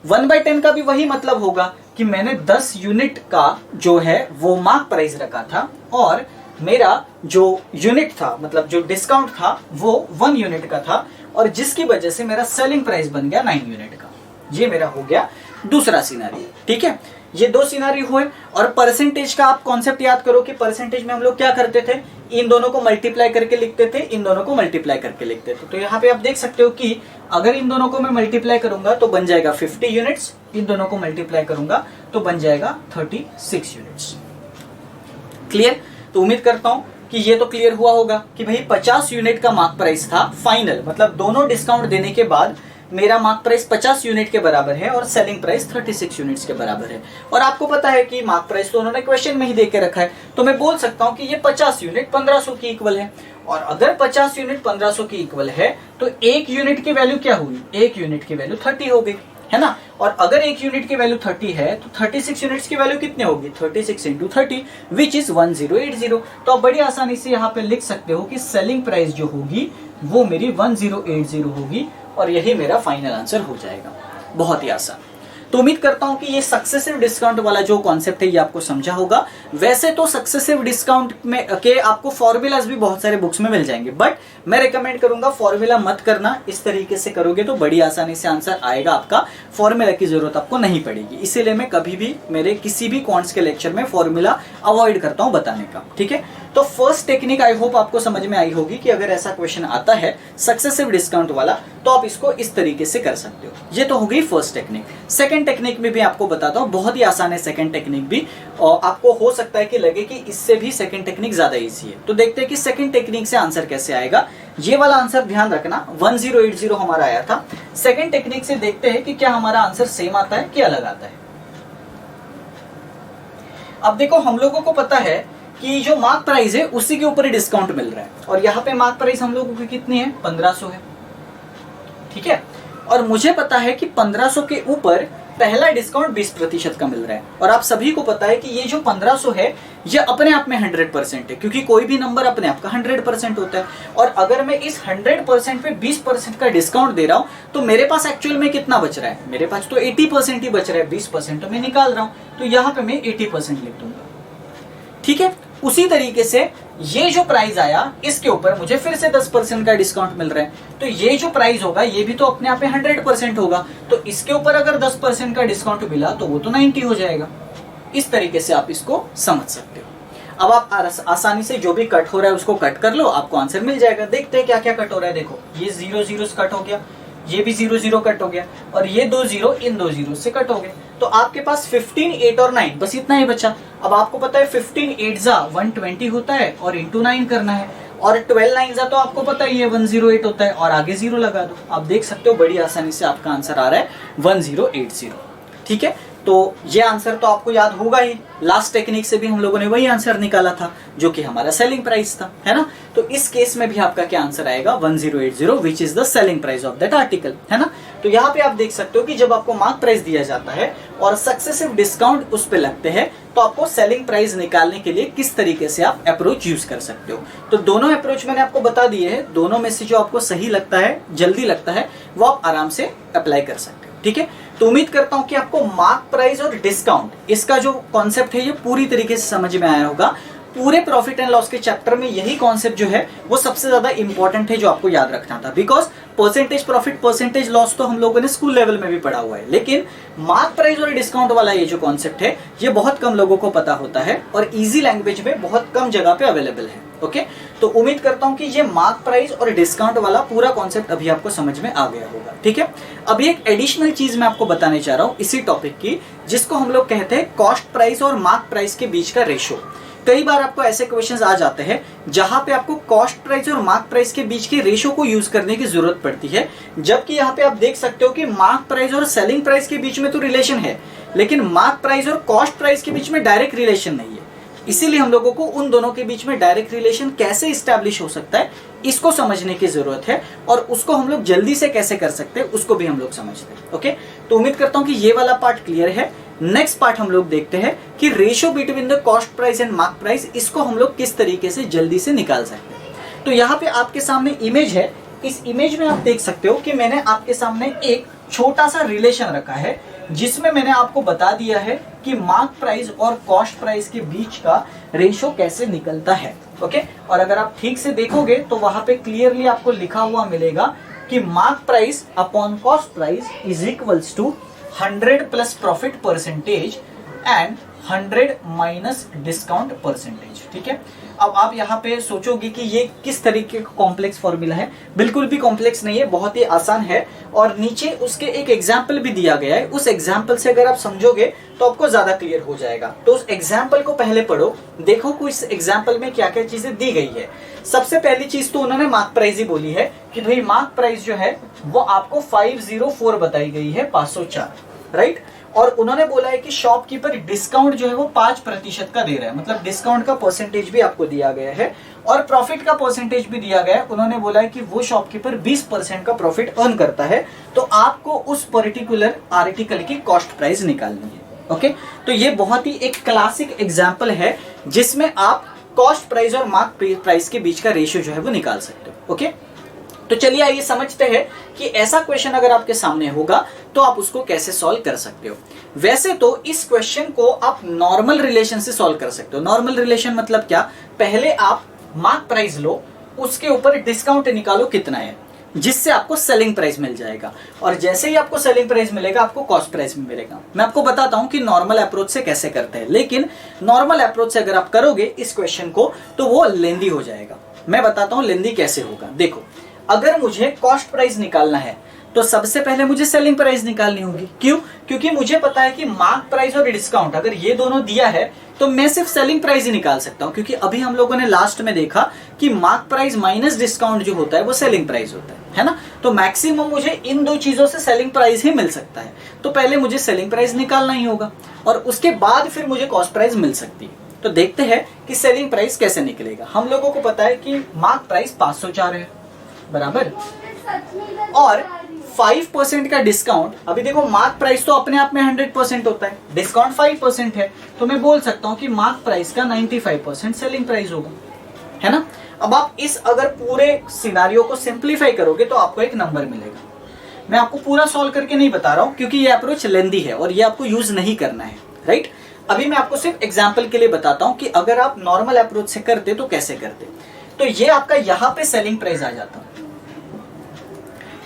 1/10 का भी वही मतलब होगा कि मैंने 10 यूनिट का जो है वो मार्क प्राइस रखा था, और मेरा जो यूनिट था, मतलब जो डिस्काउंट था वो 1 यूनिट का था, और जिसकी वजह से मेरा सेलिंग प्राइस बन गया 9 यूनिट का। ये मेरा हो गया दूसरा सिनेरियो। ठीक है, ये 2 सिनेरियो हुए। और परसेंटेज का आप कॉन्सेप्ट याद करो कि परसेंटेज में हम लोग क्या करते थे, इन दोनों को मल्टीप्लाई करके लिखते थे, इन दोनों को मल्टीप्लाई करके लिखते थे। तो यहाँ पे आप देख सकते हो कि अगर इन दोनों को मैं मल्टीप्लाई करूंगा तो बन जाएगा 50 यूनिट्स, इन दोनों को मल्टीप्लाई करूंगा तो बन जाएगा 36 यूनिट्स। क्लियर? तो उम्मीद करता हूं कि ये तो क्लियर हुआ होगा कि भाई 50 यूनिट का मार्क प्राइस था फाइनल, मतलब दोनों डिस्काउंट देने के बाद मेरा मार्क प्राइस 50 यूनिट के बराबर है और सेलिंग प्राइस 36 यूनिट्स के बराबर है। और आपको पता है कि मार्क प्राइस तो उन्होंने क्वेश्चन में ही दे के रखा है, तो मैं बोल सकता हूं कि ये 50 यूनिट 1500 की इक्वल है। और अगर 50 यूनिट 1500 की इक्वल है तो एक यूनिट की वैल्यू क्या हुई? एक यूनिट की वैल्यू 30 हो गई, है ना। और अगर एक यूनिट की वैल्यू 30 है तो 36 यूनिट्स की वैल्यू कितनी होगी? 36 इंटू 30 विच इज 1080। तो आप बड़ी आसानी से यहाँ पे लिख सकते हो कि सेलिंग प्राइस जो होगी वो मेरी 1080 होगी और यही मेरा फाइनल आंसर हो जाएगा। बहुत ही आसान। तो उम्मीद करता हूं कि ये सक्सेसिव डिस्काउंट वाला जो कॉन्सेप्ट है ये आपको समझा होगा। वैसे तो सक्सेसिव डिस्काउंट में के आपको फॉर्मूलाज भी बहुत सारे बुक्स में मिल जाएंगे, बट मैं रिकमेंड करूंगा फॉर्मूला मत करना। इस तरीके से करोगे तो बड़ी आसानी से आंसर आएगा आपका, फॉर्मूला की जरूरत आपको नहीं पड़ेगी। इसीलिए मैं कभी भी मेरे किसी भी क्वांट्स के लेक्चर में फॉर्मूला अवॉइड करता हूं बताने का, ठीक है। तो फर्स्ट टेक्निक आई होप आपको समझ में आई होगी कि अगर ऐसा क्वेश्चन आता है सक्सेसिव डिस्काउंट वाला तो आप इसको इस तरीके से कर सकते हो। ये तो हो गई फर्स्ट टेक्निक। सेकंड टेक्निक में भी आपको बताता हूं, बहुत ही आसान है सेकंड टेक्निक भी, और आपको हो सकता है कि लगे कि इससे भी सेकंड टेक्निक ज्यादा इजी है। तो देखते हैं कि सेकंड टेक्निक से आंसर कैसे आएगा। ये वाला आंसर ध्यान रखना 1080 हमारा आया था। सेकंड टेक्निक से देखते हैं कि क्या हमारा आंसर सेम आता है कि अलग आता है। अब देखो, हम लोगों को पता है कि जो मार्क प्राइस है उसी के ऊपर ही डिस्काउंट मिल रहा है, और यहाँ पे मार्क प्राइस हम लोगों की कितनी है? 1500 है, ठीक है। और मुझे पता है कि 1500 के ऊपर पहला डिस्काउंट 20% का मिल रहा है, और आप सभी को पता है कि ये जो 1500 है ये अपने आप में 100% है, क्योंकि कोई भी नंबर अपने आप का 100% होता है। और अगर मैं इस 100% पे 20% का डिस्काउंट दे रहा हूं तो मेरे पास एक्चुअल में कितना बच रहा है? मेरे पास तो 80% ही बच रहा है, 20% तो मैं निकाल रहा हूं, तो यहाँ पे मैं 80% लिख दूंगा, ठीक है। उसी तरीके से ये जो प्राइस आया इसके ऊपर मुझे फिर से 10% का डिस्काउंट मिल रहा है, तो ये जो प्राइस होगा ये भी तो अपने आप में 100% होगा, तो इसके ऊपर अगर 10% का डिस्काउंट मिला तो वो तो 90 हो जाएगा। इस तरीके से आप इसको समझ सकते हो। अब आप आसानी से जो भी कट हो रहा है उसको कट कर लो, आपको आंसर मिल जाएगा। देखते हैं क्या क्या कट हो रहा है। देखो, ये 0 0 कट हो गया, ये भी 0 0 कट हो गया, और ये 2 0 इन 2 0 से कट हो गए। तो आपके पास 15, 8 और 9 बस इतना ही बचा। अब आपको पता है 15 8 जा 120 होता है और इंटू 9 करना है, और 12 9 जा तो आपको पता ही है 108 होता है, और आगे 0 लगा दो। आप देख सकते हो बड़ी आसानी से आपका आंसर आ रहा है 1080, ठीक है। तो ये आंसर तो आपको याद होगा ही, लास्ट टेक्निक से भी हम लोगों ने वही आंसर निकाला था जो कि हमारा सेलिंग प्राइस था, है ना। तो इस केस में भी आपका क्या आंसर आएगा? 1080 which is the selling price of that article, है ना। तो यहाँ पे आप देख सकते हो कि जब आपको मार्क प्राइस दिया जाता है और सक्सेसिव डिस्काउंट उस पे लगते हैं तो आपको सेलिंग प्राइस निकालने के लिए किस तरीके से आप अप्रोच यूज कर सकते हो। तो दोनों अप्रोच मैंने आपको बता दिए हैं, दोनों में से जो आपको सही लगता है, जल्दी लगता है, वो आप आराम से अप्लाई कर सकते हो, ठीक है। तो उम्मीद करता हूं कि आपको मार्क प्राइस और डिस्काउंट इसका जो कॉन्सेप्ट है ये पूरी तरीके से समझ में आया होगा। पूरे प्रॉफिट एंड लॉस के चैप्टर में यही कॉन्सेप्ट जो है वो सबसे ज्यादा इंपॉर्टेंट है, जो आपको याद रखना था। Because percentage profit, percentage loss तो हम लोगों ने स्कूल लेवल में भी पढ़ा हुआ है, लेकिन मार्क प्राइस और डिस्काउंट वाला ये जो कॉन्सेप्ट है ये बहुत कम लोगों को पता होता है और इजी लैंग्वेज में बहुत कम जगह पे अवेलेबल है। ओके, तो उम्मीद करता हूं कि ये मार्क प्राइस और डिस्काउंट वाला पूरा कॉन्सेप्ट अभी आपको समझ में आ गया होगा, ठीक है। अभी एक एडिशनल चीज मैं आपको बताने चाह रहा हूं इसी टॉपिक की, जिसको हम लोग कहते हैं कॉस्ट प्राइस और मार्क प्राइस के बीच का रेशो। कई बार आपको ऐसे क्वेश्चंस आ जाते हैं जहां पे आपको कॉस्ट प्राइस और मार्क प्राइस के बीच के रेशो को यूज करने की जरूरत पड़ती है, जबकि यहाँ पे आप देख सकते हो कि मार्क प्राइस और सेलिंग प्राइस के बीच में तो रिलेशन है, लेकिन मार्क प्राइस और कॉस्ट प्राइस के बीच में डायरेक्ट रिलेशन नहीं है। इसीलिए हम लोगों को उन दोनों के बीच में डायरेक्ट रिलेशन कैसे इस्टेब्लिश हो सकता है इसको समझने की जरूरत है, और उसको हम लोग जल्दी से कैसे कर सकते हैं उसको भी हम लोग समझते हैं। ओके, तो उम्मीद करता हूं कि ये वाला पार्ट क्लियर है। नेक्स्ट पार्ट हम लोग देखते हैं कि ratio between the cost price and mark price, इसको हम लोग किस तरीके से जल्दी से निकाल सकते हैं। तो यहाँ पे आपके सामने इमेज है, इस इमेज में आप देख सकते हो कि मैंने आपके सामने एक छोटा सा रिलेशन रखा है, जिसमें मैंने आपको बता दिया है कि मार्क प्राइस और कॉस्ट प्राइस के बीच का रेशियो कैसे निकलता है। ओके, और अगर आप ठीक से देखोगे तो वहां पे क्लियरली आपको लिखा हुआ मिलेगा कि mark price upon cost price is equals to 100 plus profit percentage and 100 minus discount percentage. ठीक है, अब आप यहाँ पे सोचोगे कि ये किस तरीके का कॉम्प्लेक्स फॉर्मूला है। बिल्कुल भी कॉम्प्लेक्स नहीं है, बहुत ही आसान है। और नीचे उसके एक एग्जाम्पल भी दिया गया है, उस एग्जाम्पल से अगर आप समझोगे तो आपको ज्यादा क्लियर हो जाएगा। तो उस एग्जाम्पल को पहले पढ़ो, देखो कि इस एग्जाम्पल में क्या क्या चीजें दी गई है। सबसे पहली चीज तो उन्होंने मार्क प्राइस ही बोली है कि भाई मार्क प्राइस जो है वो आपको 504 बताई गई है, 504, राइट। और उन्होंने बोला है कि शॉपकीपर डिस्काउंट जो है वो 5% का दे रहा है, मतलब डिस्काउंट का परसेंटेज भी आपको दिया गया है और प्रॉफिट का परसेंटेज भी दिया गया है। उन्होंने बोला है कि वो शॉपकीपर 20% का प्रॉफिट अर्न करता है, तो आपको उस पर्टिकुलर आर्टिकल की कॉस्ट प्राइस निकालनी है। ओके, तो ये बहुत ही एक क्लासिक एग्जाम्पल है जिसमें आप कॉस्ट प्राइस और मार्क प्राइस के बीच का रेशियो जो है वो निकाल सकते हो। ओके, तो चलिए आइए समझते हैं कि ऐसा क्वेश्चन अगर आपके सामने होगा तो आप उसको कैसे सॉल्व कर सकते हो। वैसे तो इस क्वेश्चन को आप नॉर्मल रिलेशन से सॉल्व कर सकते हो। नॉर्मल रिलेशन मतलब क्या, पहले आप मार्क प्राइस लो, उसके ऊपर डिस्काउंट निकालो कितना है, जिससे आपको सेलिंग प्राइस मिल जाएगा। और जैसे ही आपको सेलिंग प्राइस मिलेगा आपको कॉस्ट प्राइस भी मिलेगा। मैं आपको बताता हूं कि नॉर्मल अप्रोच से कैसे करते हैं, लेकिन नॉर्मल अप्रोच से अगर आप करोगे इस क्वेश्चन को तो वो लेंदी हो जाएगा। मैं बताता हूं लेंदी कैसे होगा। देखो, अगर मुझे कॉस्ट प्राइस निकालना है तो सबसे पहले मुझे सेलिंग प्राइस निकालनी होगी। क्यों? क्योंकि मुझे पता है कि मार्क प्राइस और डिस्काउंट अगर ये दोनों दिया है तो मैं सिर्फ सेलिंग प्राइस ही निकाल सकता हूं, क्योंकि अभी हम लोगों ने लास्ट में देखा कि मार्क प्राइस माइनस डिस्काउंट जो होता है वो सेलिंग प्राइस होता है ना। तो मैक्सिमम मुझे इन दो चीजों से सेलिंग प्राइस ही मिल सकता है, तो पहले मुझे सेलिंग प्राइस निकालना ही होगा और उसके बाद फिर मुझे कॉस्ट प्राइस मिल सकती है। तो देखते हैं कि सेलिंग प्राइस कैसे निकलेगा। हम लोगों को पता है कि मार्क प्राइस 504 है बराबर, और 5% का डिस्काउंट। अभी देखो मार्क प्राइस तो अपने आप में 100% होता है, डिस्काउंट 5% है, तो मैं बोल सकता हूं कि मार्क प्राइस का 95% सेलिंग प्राइस होगा, है ना। अब आप इस अगर पूरे सिनारियो को सिंप्लीफाई करोगे तो आपको एक नंबर मिलेगा। मैं आपको पूरा सॉल्व करके नहीं बता रहा हूं क्योंकि ये अप्रोच लेंदी है और ये आपको यूज नहीं करना है, राइट। अभी मैं आपको सिर्फ एग्जाम्पल के लिए बताता हूं कि अगर आप नॉर्मल अप्रोच से करते तो कैसे करते। तो ये आपका यहां पे सेलिंग प्राइस आ जाता,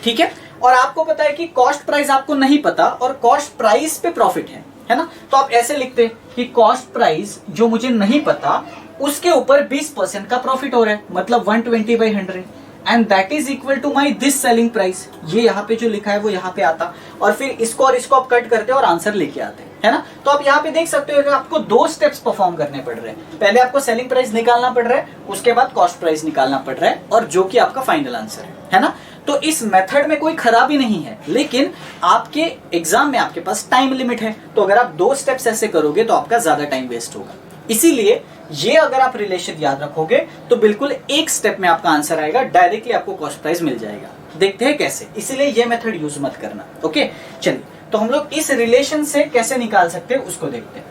ठीक है। और आपको पता है कि कॉस्ट प्राइस आपको नहीं पता और कॉस्ट प्राइस पे प्रॉफिट है ना। तो आप ऐसे लिखते हैं कि कॉस्ट प्राइस जो मुझे नहीं पता उसके ऊपर 20% का प्रॉफिट हो रहा है, मतलब 120/100 and that is equal to my this selling price. ये यहाँ पे जो लिखा है वो यहाँ पे आता और फिर इसको और इसको आप कट करते हो और आंसर लेके आते हैं, है ना। तो आप यहाँ पे देख सकते हो कि आपको दो स्टेप्स परफॉर्म करने पड़ रहे हैं। पहले आपको सेलिंग प्राइस निकालना पड़ रहा है, उसके बाद कॉस्ट प्राइस निकालना पड़ रहा है, और जो कि आपका फाइनल आंसर है ना। तो इस मेथड में कोई खराबी नहीं है, लेकिन आपके एग्जाम में आपके पास टाइम लिमिट है, तो अगर आप दो स्टेप्स ऐसे करोगे तो आपका ज्यादा टाइम वेस्ट होगा। इसीलिए ये अगर आप रिलेशन याद रखोगे तो बिल्कुल एक स्टेप में आपका आंसर आएगा, डायरेक्टली आपको कॉस्ट प्राइस मिल जाएगा। देखते हैं कैसे, इसीलिए ये मेथड यूज मत करना। ओके, चलिए तो हम लोग इस रिलेशन से कैसे निकाल सकते हैं उसको देखते हैं।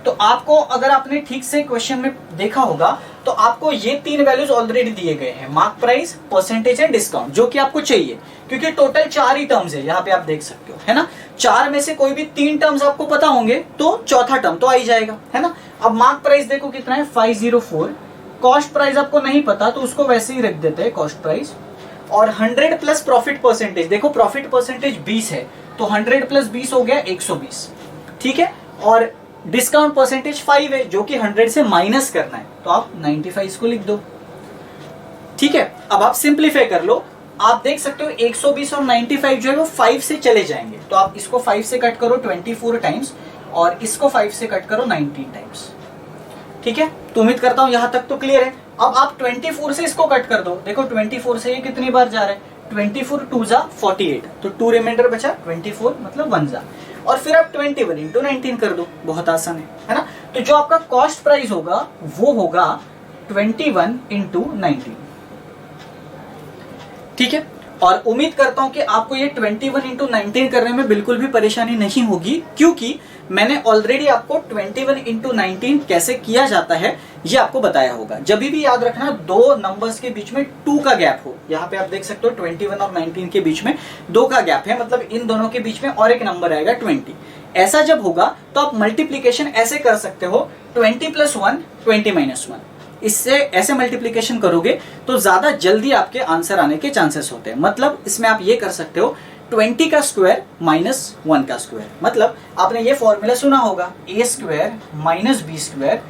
तो आपको अगर आपने ठीक से क्वेश्चन में देखा होगा तो आपको ये तीन वैल्यूज ऑलरेडी दिए गए हैं, mark price, percentage and discount, जो कि आपको चाहिए क्योंकि टोटल 4 ही टर्म्स है, यहाँ पे आप देख सकते हो, है ना। 4 में से कोई भी 3 टर्म्स आपको पता होंगे तो चौथा टर्म तो आ ही जाएगा, है ना। अब मार्क प्राइस देखो कितना है, 504। कॉस्ट प्राइस आपको नहीं पता तो उसको वैसे ही रख देते हैं कॉस्ट प्राइस, और 100 प्लस प्रॉफिट परसेंटेज, देखो प्रॉफिट परसेंटेज 20 है तो 100 प्लस 20 हो गया 120, ठीक है। और डिस्काउंट परसेंटेज 5 है जो कि 100 से माइनस करना है, तो आप 95 इसको लिख दो, ठीक है। अब आप सिंप्लीफाई कर लो, आप देख सकते हो 120 और 95 जो है वो 5 से चले जाएंगे, तो आप इसको 5 से कट करो 24 टाइम्स और इसको 5 से कट करो 19 टाइम्स, ठीक है। तो उम्मीद करता हूं यहां तक तो क्लियर है। अब आप 24 से इसको कट कर दो, देखो 24 से ये कितनी बार जा रहा है, 24 2 जा 48, तो 2 रिमाइंडर बचा, 24 मतलब 1 जा, और फिर आप 21 इंटू 19 कर दो, बहुत आसान है ना। तो जो आपका कॉस्ट प्राइस होगा वो होगा 21 इंटू 19, ठीक है। और उम्मीद करता हूं कि आपको ये 21 इंटू 19 करने में बिल्कुल भी परेशानी नहीं होगी, क्योंकि मैंने ऑलरेडी आपको 21 इंटू 19 कैसे किया जाता है ये आपको बताया होगा। जब भी याद रखना दो नंबर्स के बीच में 2 का गैप हो, यहाँ पे आप देख सकते हो 21 और 19 के बीच में 2 का गैप है, मतलब इन दोनों के बीच में और एक नंबर आएगा 20। ऐसा जब होगा तो आप मल्टीप्लीकेशन ऐसे कर सकते हो, 20 + 1 20 - 1। इससे ऐसे मल्टीप्लीकेशन करोगे तो ज्यादा जल्दी आपके आंसर आने के चांसेस होते हैं। मतलब इसमें आप ये कर सकते हो 20 का स्क्वायर माइनस 1 का स्क्वायर। मतलब आपने ये फॉर्मूला सुना होगा, A square minus B square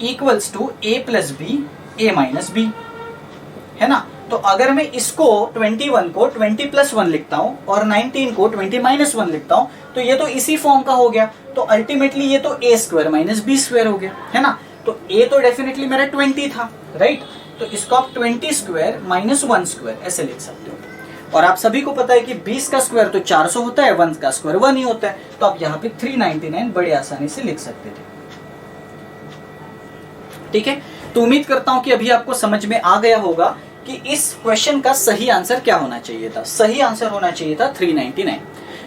equals to A plus B A minus B, है ना। तो अगर मैं इसको 21 को 20 प्लस 1 लिखता हूं और 19 को 20 माइनस 1 लिखता हूं तो ये तो इसी फॉर्म का हो गया। तो अल्टीमेटली ये तो ए स्क्वायर माइनस बी स्क्वायर हो गया, है ना। तो ए तो डेफिनेटली मेरा 20 था, राइट। तो इसको आप 20 स्क्वायर माइनस 1 स्क्वायर ऐसे लिख सकते हो। और आप सभी को पता है कि 20 का स्क्वायर तो 400 होता है, 1 का स्क्वायर 1 ही होता है। तो आप यहाँ पे 399 बड़े आसानी से लिख सकते थे, ठीक है। तो उम्मीद करता हूं कि अभी आपको समझ में आ गया होगा कि इस क्वेश्चन का सही आंसर क्या होना चाहिए था। सही आंसर होना चाहिए था 399,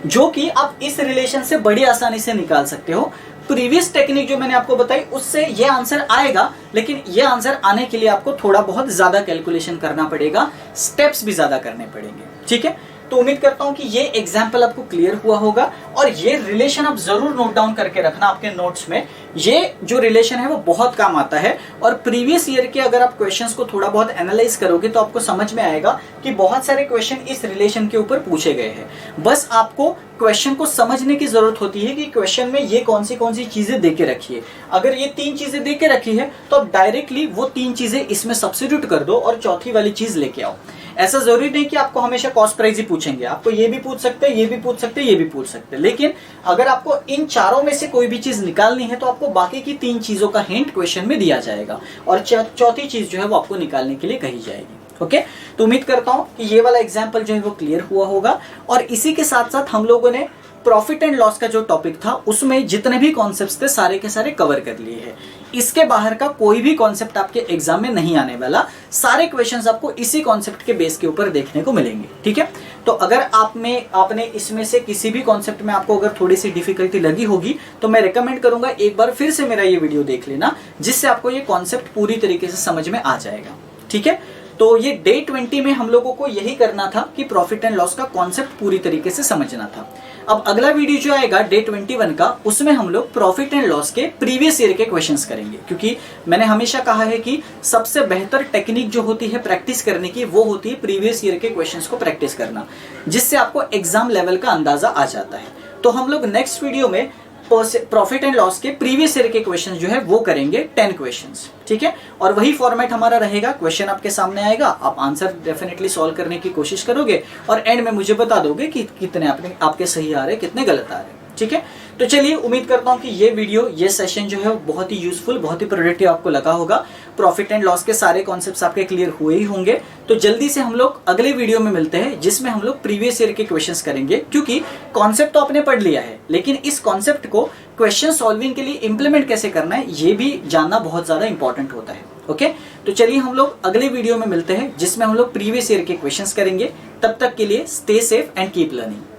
जो कि आप इस रिलेशन से बड़ी आसानी से निकाल सकते हो। प्रीवियस टेक्निक जो मैंने आपको बताई उससे ये आंसर आएगा, लेकिन ये आंसर आने के लिए आपको थोड़ा बहुत ज्यादा कैलकुलेशन करना पड़ेगा, स्टेप्स भी ज्यादा करने पड़ेंगे, ठीक है। तो उम्मीद करता हूं कि ये एग्जाम्पल आपको क्लियर हुआ होगा और ये रिलेशन आप जरूर नोट डाउन करके रखना अपने नोट्स में। ये जो रिलेशन है वो बहुत काम आता है और प्रीवियस ईयर के अगर आप क्वेश्चंस को थोड़ा बहुत एनालाइज करोगे तो आपको समझ में आएगा कि बहुत सारे क्वेश्चन इस रिलेशन के ऊपर पूछे गए हैं। बस आपको क्वेश्चन को समझने की जरूरत होती है कि क्वेश्चन में ये कौन सी चीजें दे के रखी है। अगर ये 3 चीजें दे के रखी है तो आप डायरेक्टली वो 3 चीजें इसमें सब्स्टिट्यूट कर दो और चौथी वाली चीज लेके आओ। ऐसा जरूरी नहीं कि आपको हमेशा कॉस्ट प्राइस ही पूछेंगे, आपको ये भी पूछ सकते हैं, ये भी पूछ सकते हैं, ये भी पूछ सकते हैं। लेकिन अगर आपको इन चारों में से कोई भी चीज निकालनी है तो आपको बाकी की 3 चीजों का हिंट क्वेश्चन में दिया जाएगा और चौथी चीज जो है वो आपको निकालने के लिए कही जाएगी। ओके, तो उम्मीद करता हूं कि ये वाला एग्जाम्पल जो है वो क्लियर हुआ होगा। और इसी के साथ साथ हम लोगों ने प्रॉफिट एंड लॉस का जो टॉपिक था उसमें जितने भी कॉन्सेप्ट्स थे सारे के सारे कवर कर लिए हैं। इसके बाहर का कोई भी कॉन्सेप्ट आपके एग्जाम में नहीं आने वाला, सारे क्वेश्चंस आपको इसी कॉन्सेप्ट के बेस के ऊपर देखने को मिलेंगे, ठीक है। तो अगर आपने इसमें से किसी भी कॉन्सेप्ट में आपको अगर थोड़ी सी डिफिकल्टी लगी होगी तो मैं रिकमेंड करूंगा एक बार फिर से मेरा ये वीडियो देख लेना, जिससे आपको ये कॉन्सेप्ट पूरी तरीके से समझ में आ जाएगा, ठीक है। तो ये डे 20 में हम लोगों को यही करना था कि प्रॉफिट एंड लॉस का कॉन्सेप्ट पूरी तरीके से समझना था। अब अगला वीडियो जो आएगा डे 21 का, उसमें हम लोग प्रॉफिट एंड लॉस के प्रीवियस ईयर के क्वेश्चंस करेंगे, क्योंकि मैंने हमेशा कहा है कि सबसे बेहतर टेक्निक जो होती है प्रैक्टिस करने की वो होती है प्रीवियस ईयर के क्वेश्चंस को प्रैक्टिस करना, जिससे आपको एग्जाम लेवल का अंदाजा आ जाता है। तो हम लोग नेक्स्ट वीडियो में प्रॉफिट एंड लॉस के प्रीवियस ईयर के क्वेश्चंस जो है वो करेंगे 10 क्वेश्चंस, ठीक है। और वही फॉर्मेट हमारा रहेगा, क्वेश्चन आपके सामने आएगा, आप आंसर डेफिनेटली सॉल्व करने की कोशिश करोगे और एंड में मुझे बता दोगे कि कितने आपके सही आ रहे, कितने गलत आ रहे, ठीक है। तो चलिए, उम्मीद करता हूं कि ये वीडियो, ये सेशन जो है वो बहुत ही यूजफुल, बहुत ही प्रोडक्टिव आपको लगा होगा। प्रॉफिट एंड लॉस के सारे कॉन्सेप्ट्स आपके क्लियर हुए ही होंगे। तो जल्दी से हम लोग अगले वीडियो में मिलते हैं, जिसमें हम लोग प्रीवियस ईयर के क्वेश्चंस करेंगे, क्योंकि कॉन्सेप्ट तो आपने पढ़ लिया है, लेकिन इस कॉन्सेप्ट को क्वेश्चन सॉल्विंग के लिए इंप्लीमेंट कैसे करना है ये भी जानना बहुत ज्यादा इंपॉर्टेंट होता है। ओके, तो चलिए हम लोग अगले वीडियो में मिलते हैं, जिसमें हम लोग प्रीवियस ईयर के क्वेश्चंस करेंगे। तब तक के लिए stay safe and keep learning.